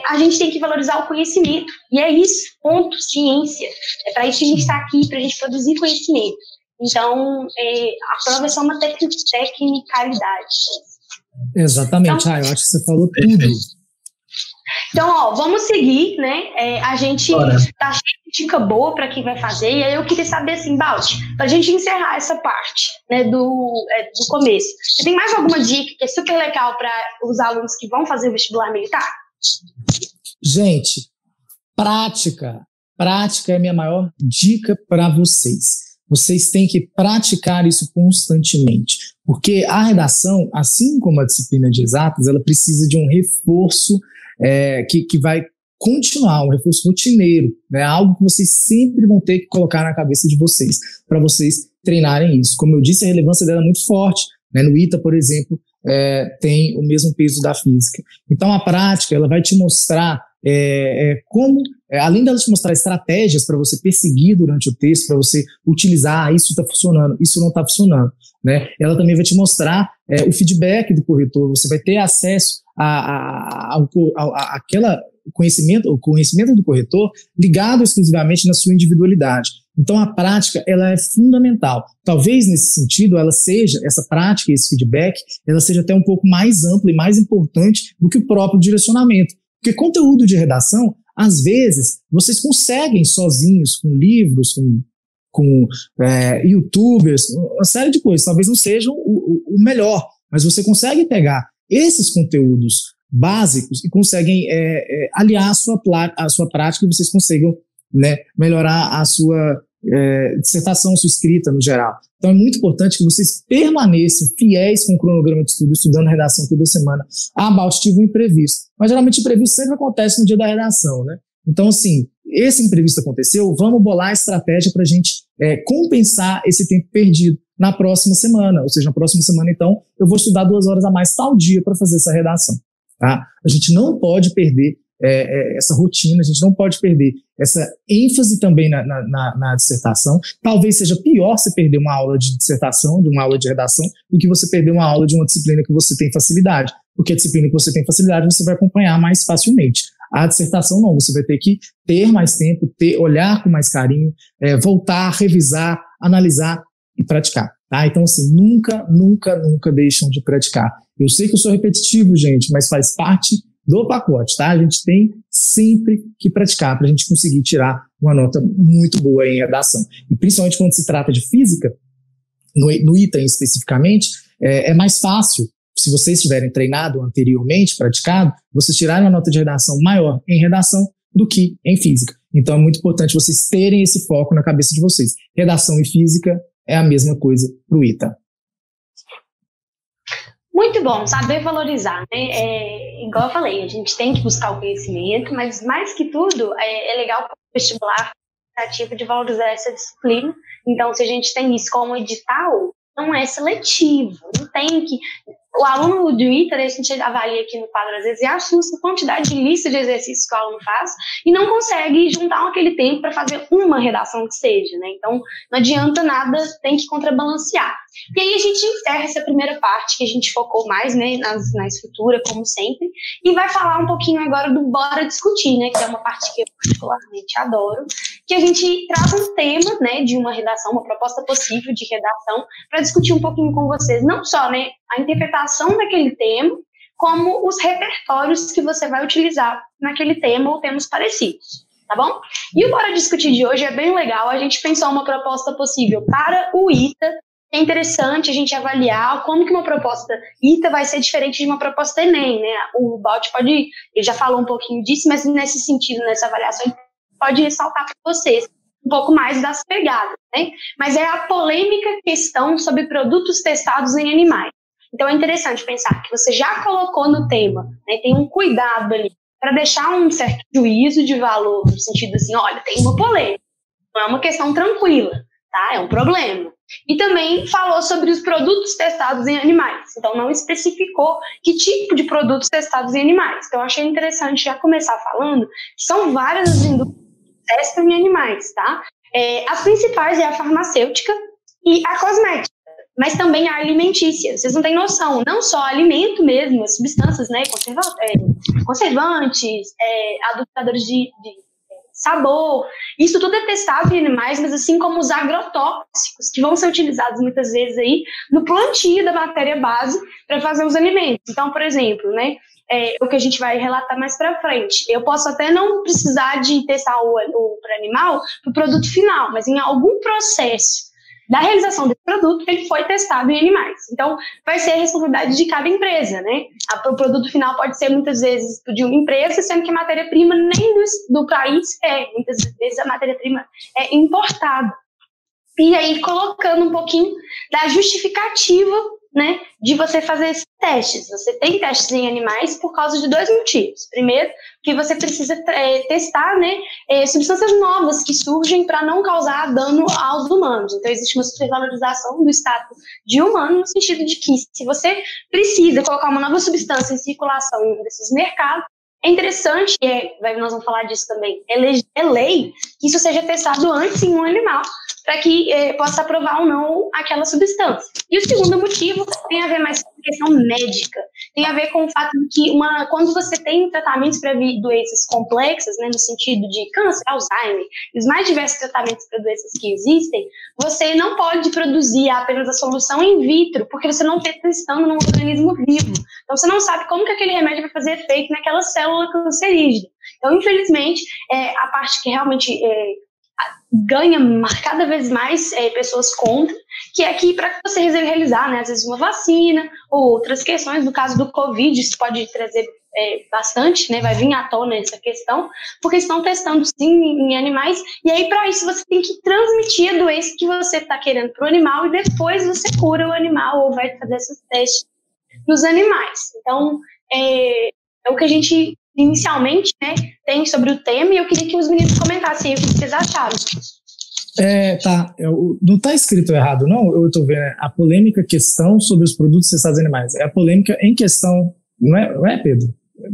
a gente tem que valorizar o conhecimento. E é isso, ponto, ciência. É para isso que a gente está aqui, para a gente produzir conhecimento. Então, a prova é só uma tecnicalidade. Exatamente, então, eu acho que você falou tudo. Então, vamos seguir, né? A gente tá cheio de dica boa para quem vai fazer, e aí eu queria saber, assim, Balti, pra gente encerrar essa parte, né, do começo. Você tem mais alguma dica que é super legal para os alunos que vão fazer o vestibular militar? Gente, prática é a minha maior dica para vocês. Vocês têm que praticar isso constantemente, porque a redação, assim como a disciplina de exatas, ela precisa de um reforço que vai continuar, um reforço rotineiro, né? Algo que vocês sempre vão ter que colocar na cabeça de vocês, para vocês treinarem isso. Como eu disse, a relevância dela é muito forte, né? No ITA, por exemplo, tem o mesmo peso da física. Então a prática ela vai te mostrar como, além dela te mostrar estratégias para você perseguir durante o texto, para você utilizar, isso está funcionando, isso não está funcionando, né? Ela também vai te mostrar o feedback do corretor, você vai ter acesso àquela conhecimento, o conhecimento do corretor ligado exclusivamente na sua individualidade. Então a prática ela é fundamental. Talvez nesse sentido essa prática, esse feedback, ela seja até um pouco mais ampla e mais importante do que o próprio direcionamento. Porque conteúdo de redação, às vezes, vocês conseguem sozinhos, com livros, com youtubers, uma série de coisas, talvez não sejam o melhor, mas você consegue pegar esses conteúdos básicos e conseguem aliar a sua prática e vocês consigam, né, melhorar a sua dissertação, a sua escrita no geral. Então é muito importante que vocês permaneçam fiéis com o cronograma de estudo, estudando redação toda semana. Balti, tive um imprevisto. Mas geralmente o imprevisto sempre acontece no dia da redação, né? Então, assim, esse imprevisto aconteceu, vamos bolar a estratégia para a gente compensar esse tempo perdido na próxima semana. Ou seja, na próxima semana, então, eu vou estudar 2 horas a mais tal dia para fazer essa redação. Tá? A gente não pode perder essa rotina, a gente não pode perder essa ênfase também na dissertação. Talvez seja pior você perder uma aula de dissertação, de uma aula de redação, do que você perder uma aula de uma disciplina que você tem facilidade, porque a disciplina que você tem facilidade você vai acompanhar mais facilmente. A dissertação não, você vai ter que ter mais tempo, olhar com mais carinho, voltar, revisar, analisar e praticar. Tá? Então, assim, nunca deixam de praticar. Eu sei que eu sou repetitivo, gente, mas faz parte do pacote, tá? A gente tem sempre que praticar para a gente conseguir tirar uma nota muito boa em redação. E principalmente quando se trata de física, no ITA especificamente, é mais fácil, se vocês tiverem treinado anteriormente, praticado, vocês tirarem uma nota de redação maior em redação do que em física. Então é muito importante vocês terem esse foco na cabeça de vocês. Redação e física é a mesma coisa para o ITA. Muito bom, saber valorizar, né? Igual eu falei, a gente tem que buscar o conhecimento, mas mais que tudo, é legal para o vestibular a tentativa de valorizar essa disciplina. Então, se a gente tem isso como edital, não é seletivo, não tem que O aluno do ITA, a gente avalia aqui no quadro, às vezes, e assusta a quantidade de lista de exercícios que o aluno faz e não consegue juntar aquele tempo para fazer uma redação que seja, né? Então, não adianta nada, tem que contrabalancear. E aí a gente encerra essa primeira parte, que a gente focou mais, né, na estrutura, como sempre, e vai falar um pouquinho agora do Bora Discutir, né, que é uma parte que eu particularmente adoro, que a gente traz um tema, né, de uma redação, uma proposta possível de redação, para discutir um pouquinho com vocês, não só, né, a interpretação daquele tema, como os repertórios que você vai utilizar naquele tema ou temas parecidos, tá bom? E o Bora Discutir de hoje é bem legal, a gente pensou uma proposta possível para o ITA. É interessante a gente avaliar como que uma proposta ITA vai ser diferente de uma proposta ENEM, né? O Balt ele já falou um pouquinho disso, mas nesse sentido, nessa avaliação, ele pode ressaltar para vocês um pouco mais das pegadas, né? Mas é a polêmica questão sobre produtos testados em animais. Então é interessante pensar que você já colocou no tema, né? Tem um cuidado ali para deixar um certo juízo de valor, no sentido assim, olha, tem uma polêmica, não é uma questão tranquila, tá? É um problema. E também falou sobre os produtos testados em animais. Então, não especificou que tipo de produtos testados em animais. Então, eu achei interessante já começar falando que são várias as indústrias que testam em animais, tá? As principais é a farmacêutica e a cosmética, mas também a alimentícia. Vocês não têm noção, não só alimento mesmo, as substâncias, né, conservantes, adulteradores de sabor, isso tudo é testado em animais, mas assim como os agrotóxicos, que vão ser utilizados muitas vezes aí no plantio da matéria base para fazer os alimentos. Então, por exemplo, né, o que a gente vai relatar mais para frente, eu posso até não precisar de testar o animal para o produto final, mas em algum processo da realização desse produto, ele foi testado em animais. Então, vai ser a responsabilidade de cada empresa, né? O produto final pode ser, muitas vezes, de uma empresa, sendo que a matéria-prima nem do país muitas vezes a matéria-prima é importada. E aí, colocando um pouquinho da justificativa, né, de você fazer esses testes. Você tem testes em animais por causa de 2 motivos. Primeiro, que você precisa testar, né, substâncias novas que surgem para não causar dano aos humanos. Então, existe uma supervalorização do status de humano, no sentido de que, se você precisa colocar uma nova substância em circulação em um desses mercados, é interessante, nós vamos falar disso também, é lei que isso seja testado antes em um animal, para que possa aprovar ou não aquela substância. E o segundo motivo tem a ver mais com a questão médica, tem a ver com o fato de que quando você tem tratamentos para doenças complexas, né, no sentido de câncer, Alzheimer, e os mais diversos tratamentos para doenças que existem, você não pode produzir apenas a solução in vitro, porque você não está testando num organismo vivo. Então, você não sabe como que aquele remédio vai fazer efeito naquela célula cancerígena. Então, infelizmente, a parte que realmente ganha cada vez mais pessoas contra, que é que para você realizar, né, às vezes uma vacina ou outras questões, no caso do Covid, isso pode trazer bastante, né, vai vir à tona essa questão, porque estão testando sim em animais, e aí para isso você tem que transmitir a doença que você está querendo para o animal, e depois você cura o animal ou vai fazer esses testes nos animais. Então, é o que a gente inicialmente, né, tem sobre o tema, e eu queria que os meninos comentassem o que vocês acharam. Tá. Não está escrito errado, não? Eu estou vendo a polêmica questão sobre os produtos testados em animais. É a polêmica em questão, não é, Pedro?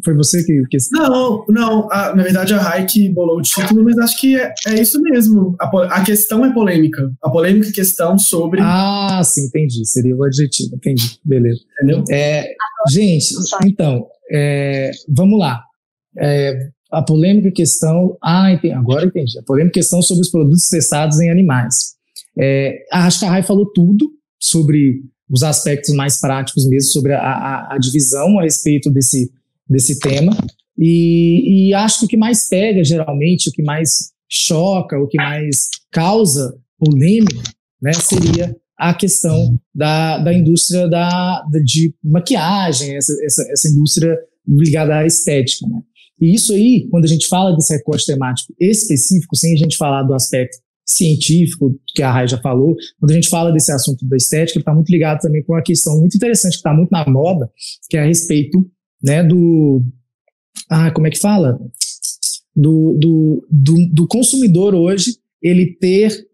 Foi você que... Não. Na verdade, a Rai que bolou o título, mas acho que é isso mesmo. A questão é polêmica. A polêmica questão sobre... Ah, sim, entendi. Seria o adjetivo. Entendi. Beleza. Entendeu? Gente, então, vamos lá. A polêmica questão... agora entendi. A polêmica questão sobre os produtos testados em animais. Acho que a Rai falou tudo sobre os aspectos mais práticos mesmo, sobre a divisão a respeito desse tema, e acho que o que mais pega, geralmente, o que mais choca, o que mais causa polêmica, né, seria a questão da indústria de maquiagem, essa indústria ligada à estética, né? E isso aí, quando a gente fala desse recorte temático específico, sem a gente falar do aspecto científico, que a Rai já falou, quando a gente fala desse assunto da estética, ele está muito ligado também com uma questão muito interessante, que está muito na moda, que é a respeito, né, como é que fala? Do consumidor hoje, ele ter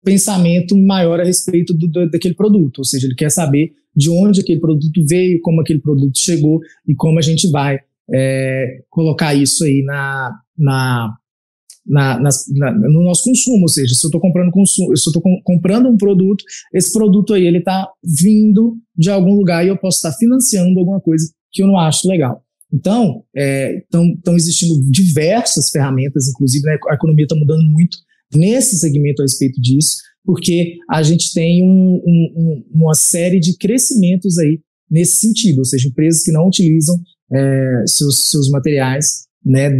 pensamento maior a respeito daquele produto, ou seja, ele quer saber de onde aquele produto veio, como aquele produto chegou e como a gente vai colocar isso aí no nosso consumo, ou seja, se eu estou comprando um produto, esse produto aí ele está vindo de algum lugar e eu posso estar financiando alguma coisa que eu não acho legal. Então, estão existindo diversas ferramentas, inclusive, né, a economia está mudando muito nesse segmento a respeito disso, porque a gente tem uma série de crescimentos aí nesse sentido, ou seja, empresas que não utilizam seus materiais, né,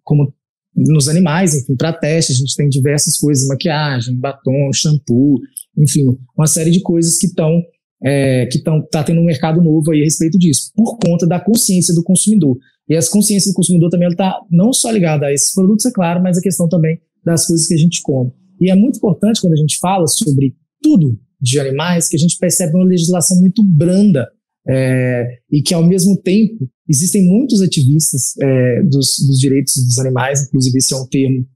como nos animais, enfim, para teste. A gente tem diversas coisas, maquiagem, batom, shampoo, enfim, uma série de coisas que tá tendo um mercado novo aí a respeito disso, por conta da consciência do consumidor. E essa consciência do consumidor também está não só ligada a esses produtos, é claro, mas a questão também das coisas que a gente come. E é muito importante quando a gente fala sobre tudo de animais, que a gente percebe uma legislação muito branda, e que ao mesmo tempo existem muitos ativistas dos direitos dos animais, inclusive esse é um termo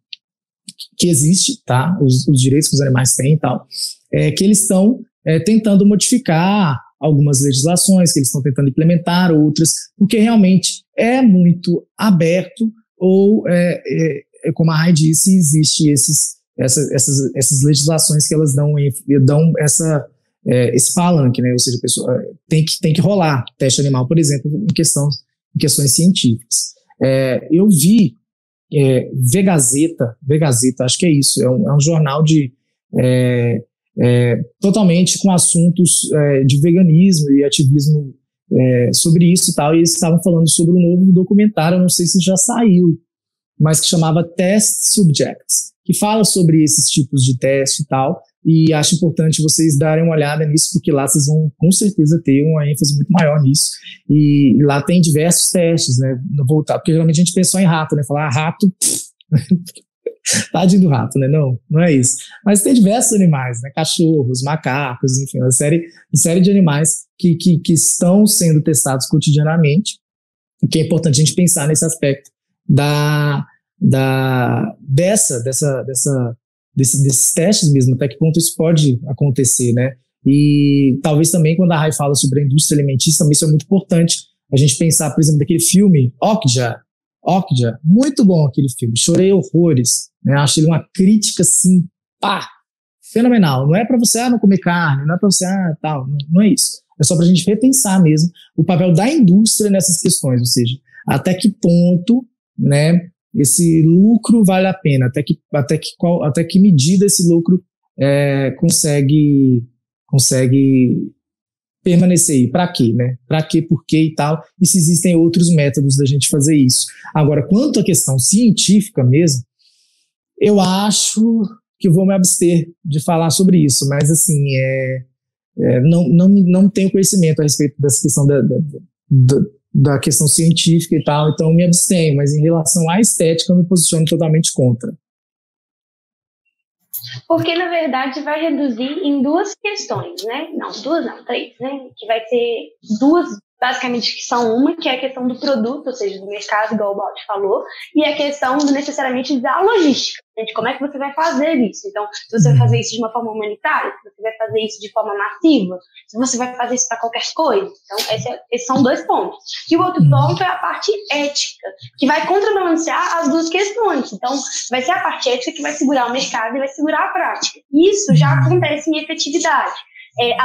que existe, tá? Os direitos que os animais têm e tal, que eles estão tentando modificar algumas legislações, que eles estão tentando implementar outras, porque realmente é muito aberto, ou, como a Rai disse, existe essas legislações que elas dão esse palanque, né? Ou seja, a pessoa tem que rolar teste animal, por exemplo, em questões científicas. Eu vi Vegazeta, acho que é isso, é um jornal totalmente com assuntos de veganismo e ativismo sobre isso e tal, e eles estavam falando sobre um novo documentário, eu não sei se já saiu, mas que chamava Test Subjects, que fala sobre esses tipos de teste e tal, e acho importante vocês darem uma olhada nisso, porque lá vocês vão com certeza ter uma ênfase muito maior nisso, e lá tem diversos testes, né, porque geralmente a gente pensa só em rato, né, falar rato, tadinho do rato, né, não é isso, mas tem diversos animais, né, cachorros, macacos, enfim, uma série de animais que estão sendo testados cotidianamente, e que é importante a gente pensar nesse aspecto desses testes mesmo, até que ponto isso pode acontecer, né? E talvez também quando a Rai fala sobre a indústria alimentícia, também isso é muito importante a gente pensar, por exemplo, daquele filme Okja, muito bom aquele filme, chorei horrores, né? Achei ele uma crítica assim, fenomenal. Não é para você não comer carne, não é para você tal, não é isso. É só para a gente repensar mesmo o papel da indústria nessas questões, ou seja, até que ponto, né, esse lucro vale a pena, até que medida esse lucro consegue permanecer aí, para quê, né? Para quê, por quê e tal, e se existem outros métodos da gente fazer isso. Agora, quanto à questão científica mesmo, eu acho que eu vou me abster de falar sobre isso, mas assim, não tenho conhecimento a respeito dessa questão da questão científica e tal, então eu me abstenho, mas em relação à estética eu me posiciono totalmente contra. Porque, na verdade, vai reduzir em duas questões, né? Três, né? Que vai ter duas, basicamente, que são uma, que é a questão do produto, ou seja, do mercado, igual o Baldi falou, e a questão necessariamente da logística, de como é que você vai fazer isso. Então, se você vai fazer isso de uma forma humanitária, se você vai fazer isso de forma massiva, se você vai fazer isso para qualquer coisa. Então, esses são dois pontos. E o outro ponto é a parte ética, que vai contrabalancear as duas questões. Então, vai ser a parte ética que vai segurar o mercado e vai segurar a prática. Isso já acontece em efetividade.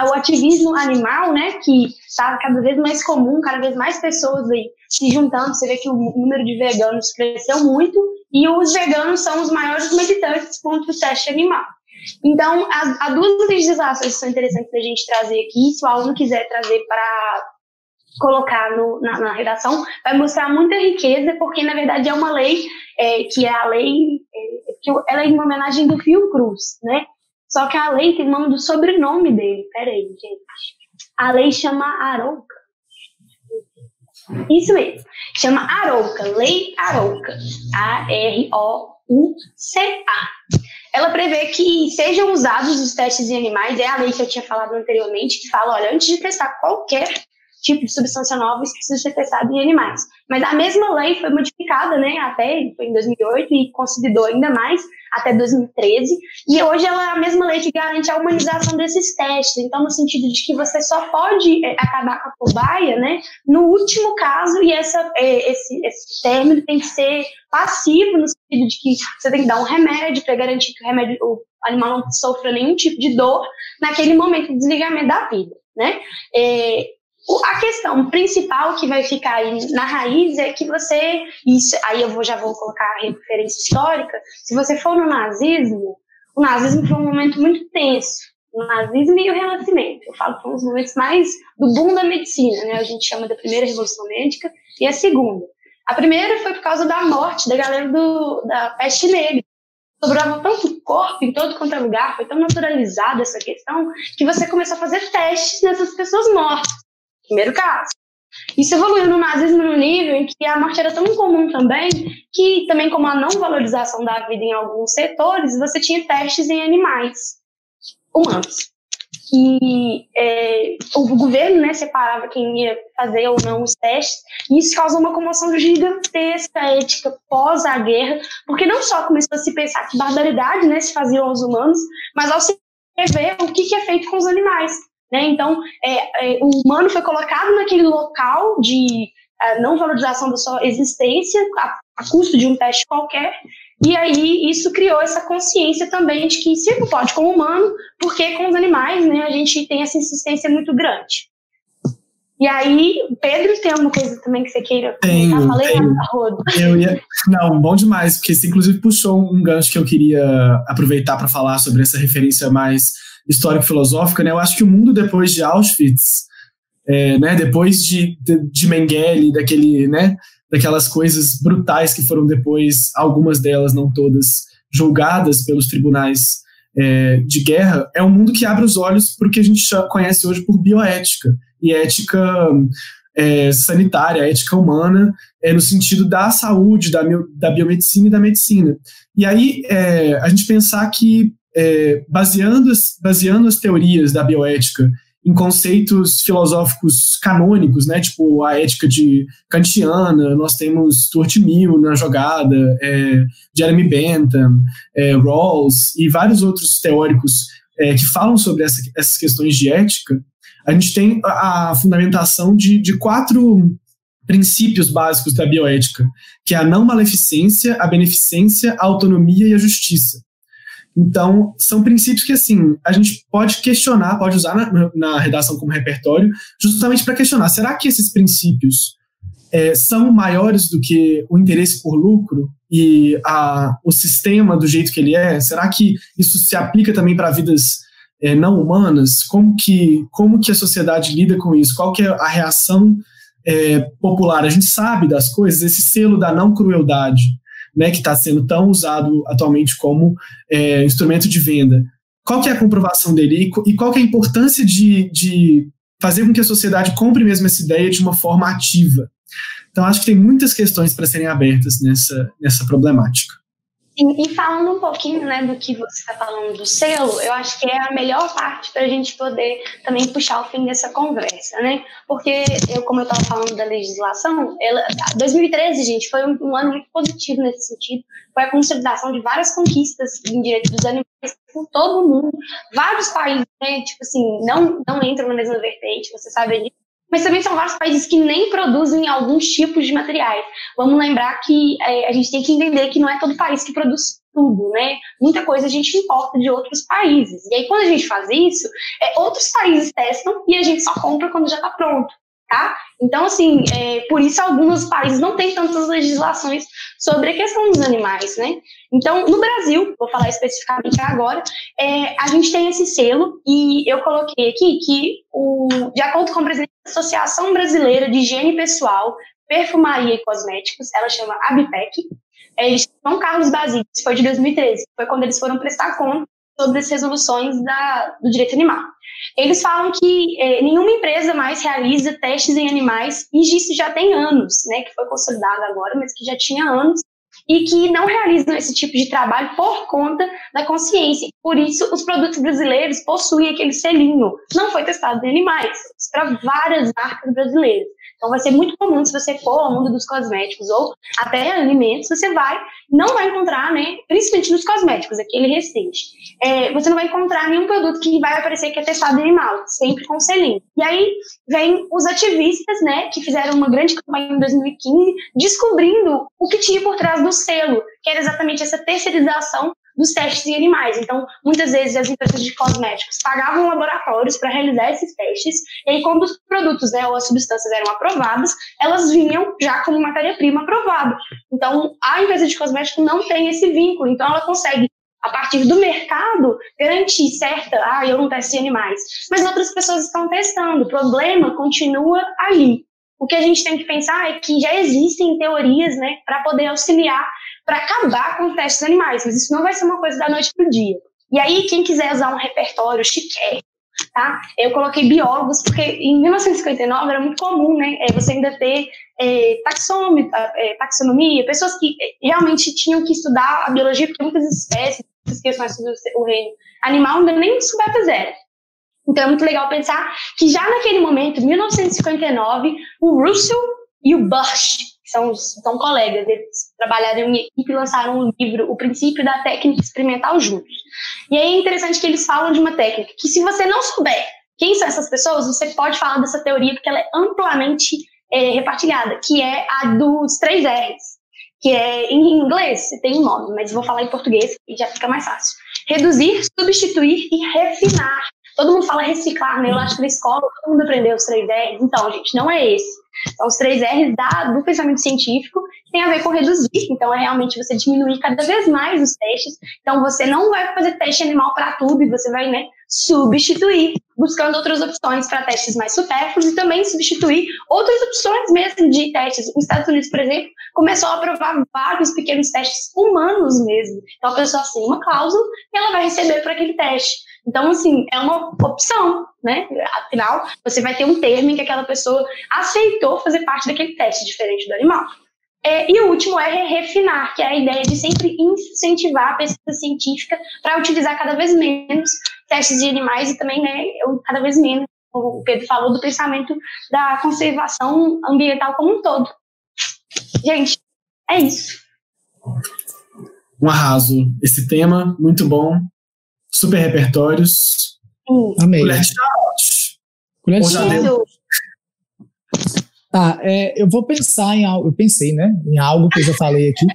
O ativismo animal, né, que está cada vez mais comum, cada vez mais pessoas aí se juntando. Você vê que o número de veganos cresceu muito e os veganos são os maiores militantes contra o teste animal. Então, há duas legislações que são interessantes da gente trazer aqui. Se o aluno quiser trazer para colocar na redação, vai mostrar muita riqueza, porque, na verdade, é uma lei que é a lei, ela é em homenagem do Fiocruz, né? Só que a lei tem o nome do sobrenome dele. Peraí, gente. A lei chama Arouca. Isso mesmo. Chama Arouca. Lei Arouca. A-R-O-U-C-A. Ela prevê que sejam usados os testes em animais. É a lei que eu tinha falado anteriormente, que fala, olha, antes de testar qualquer tipo de substância nova precisa ser testado em animais. Mas a mesma lei foi modificada, né, foi em 2008 e consolidou ainda mais até 2013, e hoje ela é a mesma lei que garante a humanização desses testes, então no sentido de que você só pode acabar com a cobaia, né, no último caso, e esse término tem que ser passivo, no sentido de que você tem que dar um remédio para garantir que o animal não sofra nenhum tipo de dor naquele momento de desligamento da vida, né? A questão principal que vai ficar aí na raiz é que aí já vou colocar a referência histórica, se você for no nazismo, o nazismo foi um momento muito tenso, o nazismo e o renascimento, eu falo que foram os momentos mais do boom da medicina, né? A gente chama da primeira revolução médica e a segunda. A primeira foi por causa da morte da galera da peste negra. Sobrava tanto corpo em todo quanto é lugar, foi tão naturalizada essa questão, que você começou a fazer testes nessas pessoas mortas. Primeiro caso. Isso evoluiu no nazismo no nível em que a morte era tão comum também, que também como a não valorização da vida em alguns setores, você tinha testes em animais humanos. E o governo, né, separava quem ia fazer ou não os testes, e isso causou uma comoção gigantesca ética pós a guerra, porque não só começou a se pensar que barbaridade, né, se faziam aos humanos, mas ao se ver o que é feito com os animais, né? Então o humano foi colocado naquele local de não valorização da sua existência a custo de um teste qualquer. E aí isso criou essa consciência também de que se não pode com o humano, porque com os animais, né, a gente tem essa insistência muito grande. E aí, Pedro, tem alguma coisa também que você queira comentar? Tenho. Não, bom demais, porque você inclusive puxou um gancho que eu queria aproveitar para falar sobre essa referência mais histórico-filosófica, né? Eu acho que o mundo depois de Auschwitz, né, depois de Mengele, daquelas coisas brutais que foram depois, algumas delas, não todas, julgadas pelos tribunais de guerra, é um mundo que abre os olhos para o que a gente conhece hoje por bioética e ética sanitária, ética humana, no sentido da saúde, da biomedicina e da medicina. E aí a gente pensar que baseando as teorias da bioética em conceitos filosóficos canônicos, né, tipo a ética kantiana, nós temos Stuart Mill na jogada, Jeremy Bentham, Rawls e vários outros teóricos que falam sobre essas questões de ética. A gente tem a fundamentação de 4 princípios básicos da bioética, que é a não maleficência, a beneficência, a autonomia e a justiça. Então, são princípios que, assim, a gente pode questionar, pode usar na redação como repertório, justamente para questionar, será que esses princípios são maiores do que o interesse por lucro e o sistema do jeito que ele é? Será que isso se aplica também para vidas não humanas? Como que a sociedade lida com isso? Qual que é a reação popular? A gente sabe das coisas, esse selo da não crueldade, né, que está sendo tão usado atualmente como instrumento de venda. Qual que é a comprovação dele e qual que é a importância de fazer com que a sociedade compre mesmo essa ideia de uma forma ativa? Então, acho que tem muitas questões para serem abertas nessa problemática. E falando um pouquinho, né, do que você está falando do selo, eu acho que é a melhor parte para a gente poder também puxar o fim dessa conversa, né? Porque, como eu estava falando da legislação, 2013, gente, foi um ano muito positivo nesse sentido. Foi a consolidação de várias conquistas em direito dos animais por todo o mundo. Vários países, né, tipo assim, não entram na mesma vertente, você sabe disso. Mas também são vários países que nem produzem alguns tipos de materiais. Vamos lembrar que a gente tem que entender que não é todo país que produz tudo, né? Muita coisa a gente importa de outros países. E aí, quando a gente faz isso, outros países testam e a gente só compra quando já está pronto, tá? Então, assim, por isso alguns países não têm tantas legislações sobre a questão dos animais, né? Então, no Brasil, vou falar especificamente agora, a gente tem esse selo e eu coloquei aqui que, de acordo com a presidente da Associação Brasileira de Higiene Pessoal, Perfumaria e Cosméticos, ela chama ABPEC, eles são Carlos Basílio, foi de 2013, foi quando eles foram prestar conta sobre as resoluções do direito animal. Eles falam que nenhuma empresa mais realiza testes em animais, e isso já tem anos, né, que foi consolidado agora, mas que já tinha anos, e que não realizam esse tipo de trabalho por conta da consciência. Por isso, os produtos brasileiros possuem aquele selinho. Não foi testado em animais. Os para várias marcas brasileiras. Então vai ser muito comum, se você for ao mundo dos cosméticos ou até alimentos, você não vai encontrar, né, principalmente nos cosméticos, aquele recente, você não vai encontrar nenhum produto que vai aparecer que é testado em animal, sempre com selinho. E aí vem os ativistas, né, que fizeram uma grande campanha em 2015, descobrindo o que tinha por trás do selo, que era exatamente essa terceirização dos testes em animais. Então, muitas vezes as empresas de cosméticos pagavam laboratórios para realizar esses testes, e aí quando os produtos, né, ou as substâncias eram aprovadas, elas vinham já como matéria-prima aprovada. Então, a empresa de cosmético não tem esse vínculo, então ela consegue, a partir do mercado, garantir eu não testo em animais, mas outras pessoas estão testando, o problema continua ali. O que a gente tem que pensar é que já existem teorias, né, para poder auxiliar, para acabar com os testes animais, mas isso não vai ser uma coisa da noite para o dia. E aí, quem quiser usar um repertório chiquérrimo, tá? Eu coloquei biólogos, porque em 1959 era muito comum, né, você ainda ter taxonomia, pessoas que realmente tinham que estudar a biologia, porque muitas espécies, muitas questões sobre o reino animal, ainda nem descobertas eram. Então é muito legal pensar que já naquele momento, em 1959, o Russell e o Bush, que são colegas, eles trabalharam em equipe e lançaram um livro, O Princípio da Técnica Experimental, juntos. E aí é interessante que eles falam de uma técnica que, se você não souber quem são essas pessoas, você pode falar dessa teoria, porque ela é amplamente repartilhada, que é a dos 3 R's, que em inglês tem um nome, mas vou falar em português e já fica mais fácil. Reduzir, substituir e refinar. Todo mundo fala reciclar, né? Eu acho que na escola todo mundo aprendeu os 3 R's. Então, gente, não é esse. São os 3 R's do pensamento científico, que tem a ver com reduzir. Então, é realmente você diminuir cada vez mais os testes. Então, você não vai fazer teste animal para tudo e você vai, né, substituir, buscando outras opções para testes mais supérfluos e também substituir outras opções mesmo de testes. Nos Estados Unidos, por exemplo, começou a aprovar vários pequenos testes humanos mesmo. Então, a pessoa assina uma cláusula e ela vai receber por aquele teste. Então, assim, é uma opção, né? Afinal, você vai ter um termo em que aquela pessoa aceitou fazer parte daquele teste, diferente do animal. E o último é refinar, que é a ideia de sempre incentivar a pesquisa científica para utilizar cada vez menos testes de animais e também, né, cada vez menos, como o Pedro falou, do pensamento da conservação ambiental como um todo. Gente, é isso. Um arraso. Esse tema, muito bom. Super repertórios. Amei. Colher de shot. Colher de shot. Tá, eu vou pensar em algo, eu pensei, né, em algo que eu já falei aqui,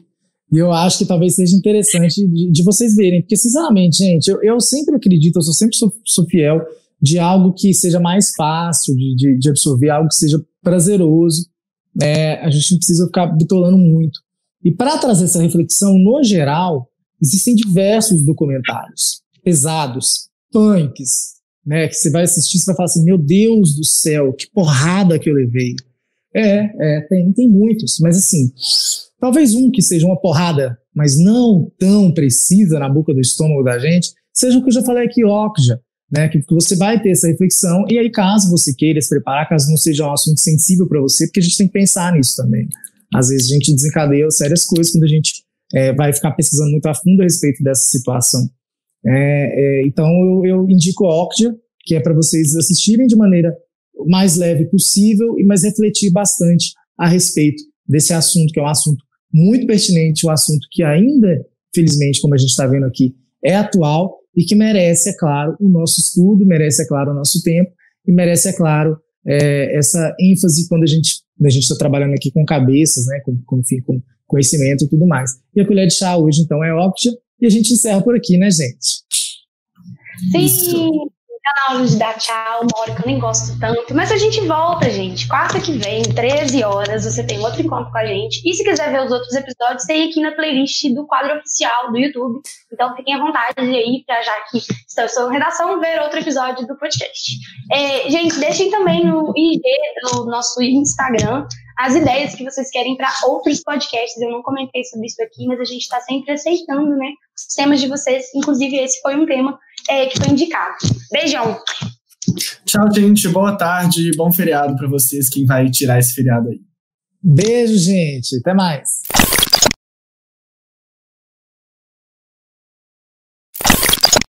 e eu acho que talvez seja interessante de vocês verem, porque, sinceramente, gente, eu sempre acredito, eu sempre sou fiel de algo que seja mais fácil de absorver, algo que seja prazeroso, a gente não precisa ficar bitolando muito. E para trazer essa reflexão, no geral, existem diversos documentários pesados, punks, né, que você vai assistir e você vai falar assim, meu Deus do céu, que porrada que eu levei. Tem muitos, mas assim, talvez um que seja uma porrada, mas não tão precisa na boca do estômago da gente, seja o que eu já falei aqui, Okja, né, que você vai ter essa reflexão, e aí caso você queira se preparar, caso não seja um assunto sensível para você, porque a gente tem que pensar nisso também. Às vezes a gente desencadeia sérias coisas quando a gente vai ficar pesquisando muito a fundo a respeito dessa situação. Então eu indico a Okja, que é para vocês assistirem de maneira mais leve possível, mas refletir bastante a respeito desse assunto, que é um assunto muito pertinente, um assunto que ainda, felizmente, como a gente está vendo aqui, é atual e que merece, é claro, o nosso estudo, merece, é claro, o nosso tempo e merece, é claro, essa ênfase quando a gente está trabalhando aqui com cabeças, né, com conhecimento e tudo mais. E a colher de chá hoje, então, é Okja, e a gente encerra por aqui, né, gente? Sim! Tá na hora de dar tchau, uma hora que eu nem gosto tanto. Mas a gente volta, gente. Quarta que vem, 13 horas, você tem outro encontro com a gente. E se quiser ver os outros episódios, tem aqui na playlist do quadro oficial do YouTube. Então fiquem à vontade aí, pra já que estou em redação, ver outro episódio do podcast. Gente, deixem também no IG, no nosso Instagram, as ideias que vocês querem para outros podcasts. Eu não comentei sobre isso aqui, mas a gente está sempre aceitando, né, os temas de vocês. Inclusive, esse foi um tema que foi indicado. Beijão! Tchau, gente. Boa tarde. Bom feriado para vocês, quem vai tirar esse feriado aí. Beijo, gente. Até mais.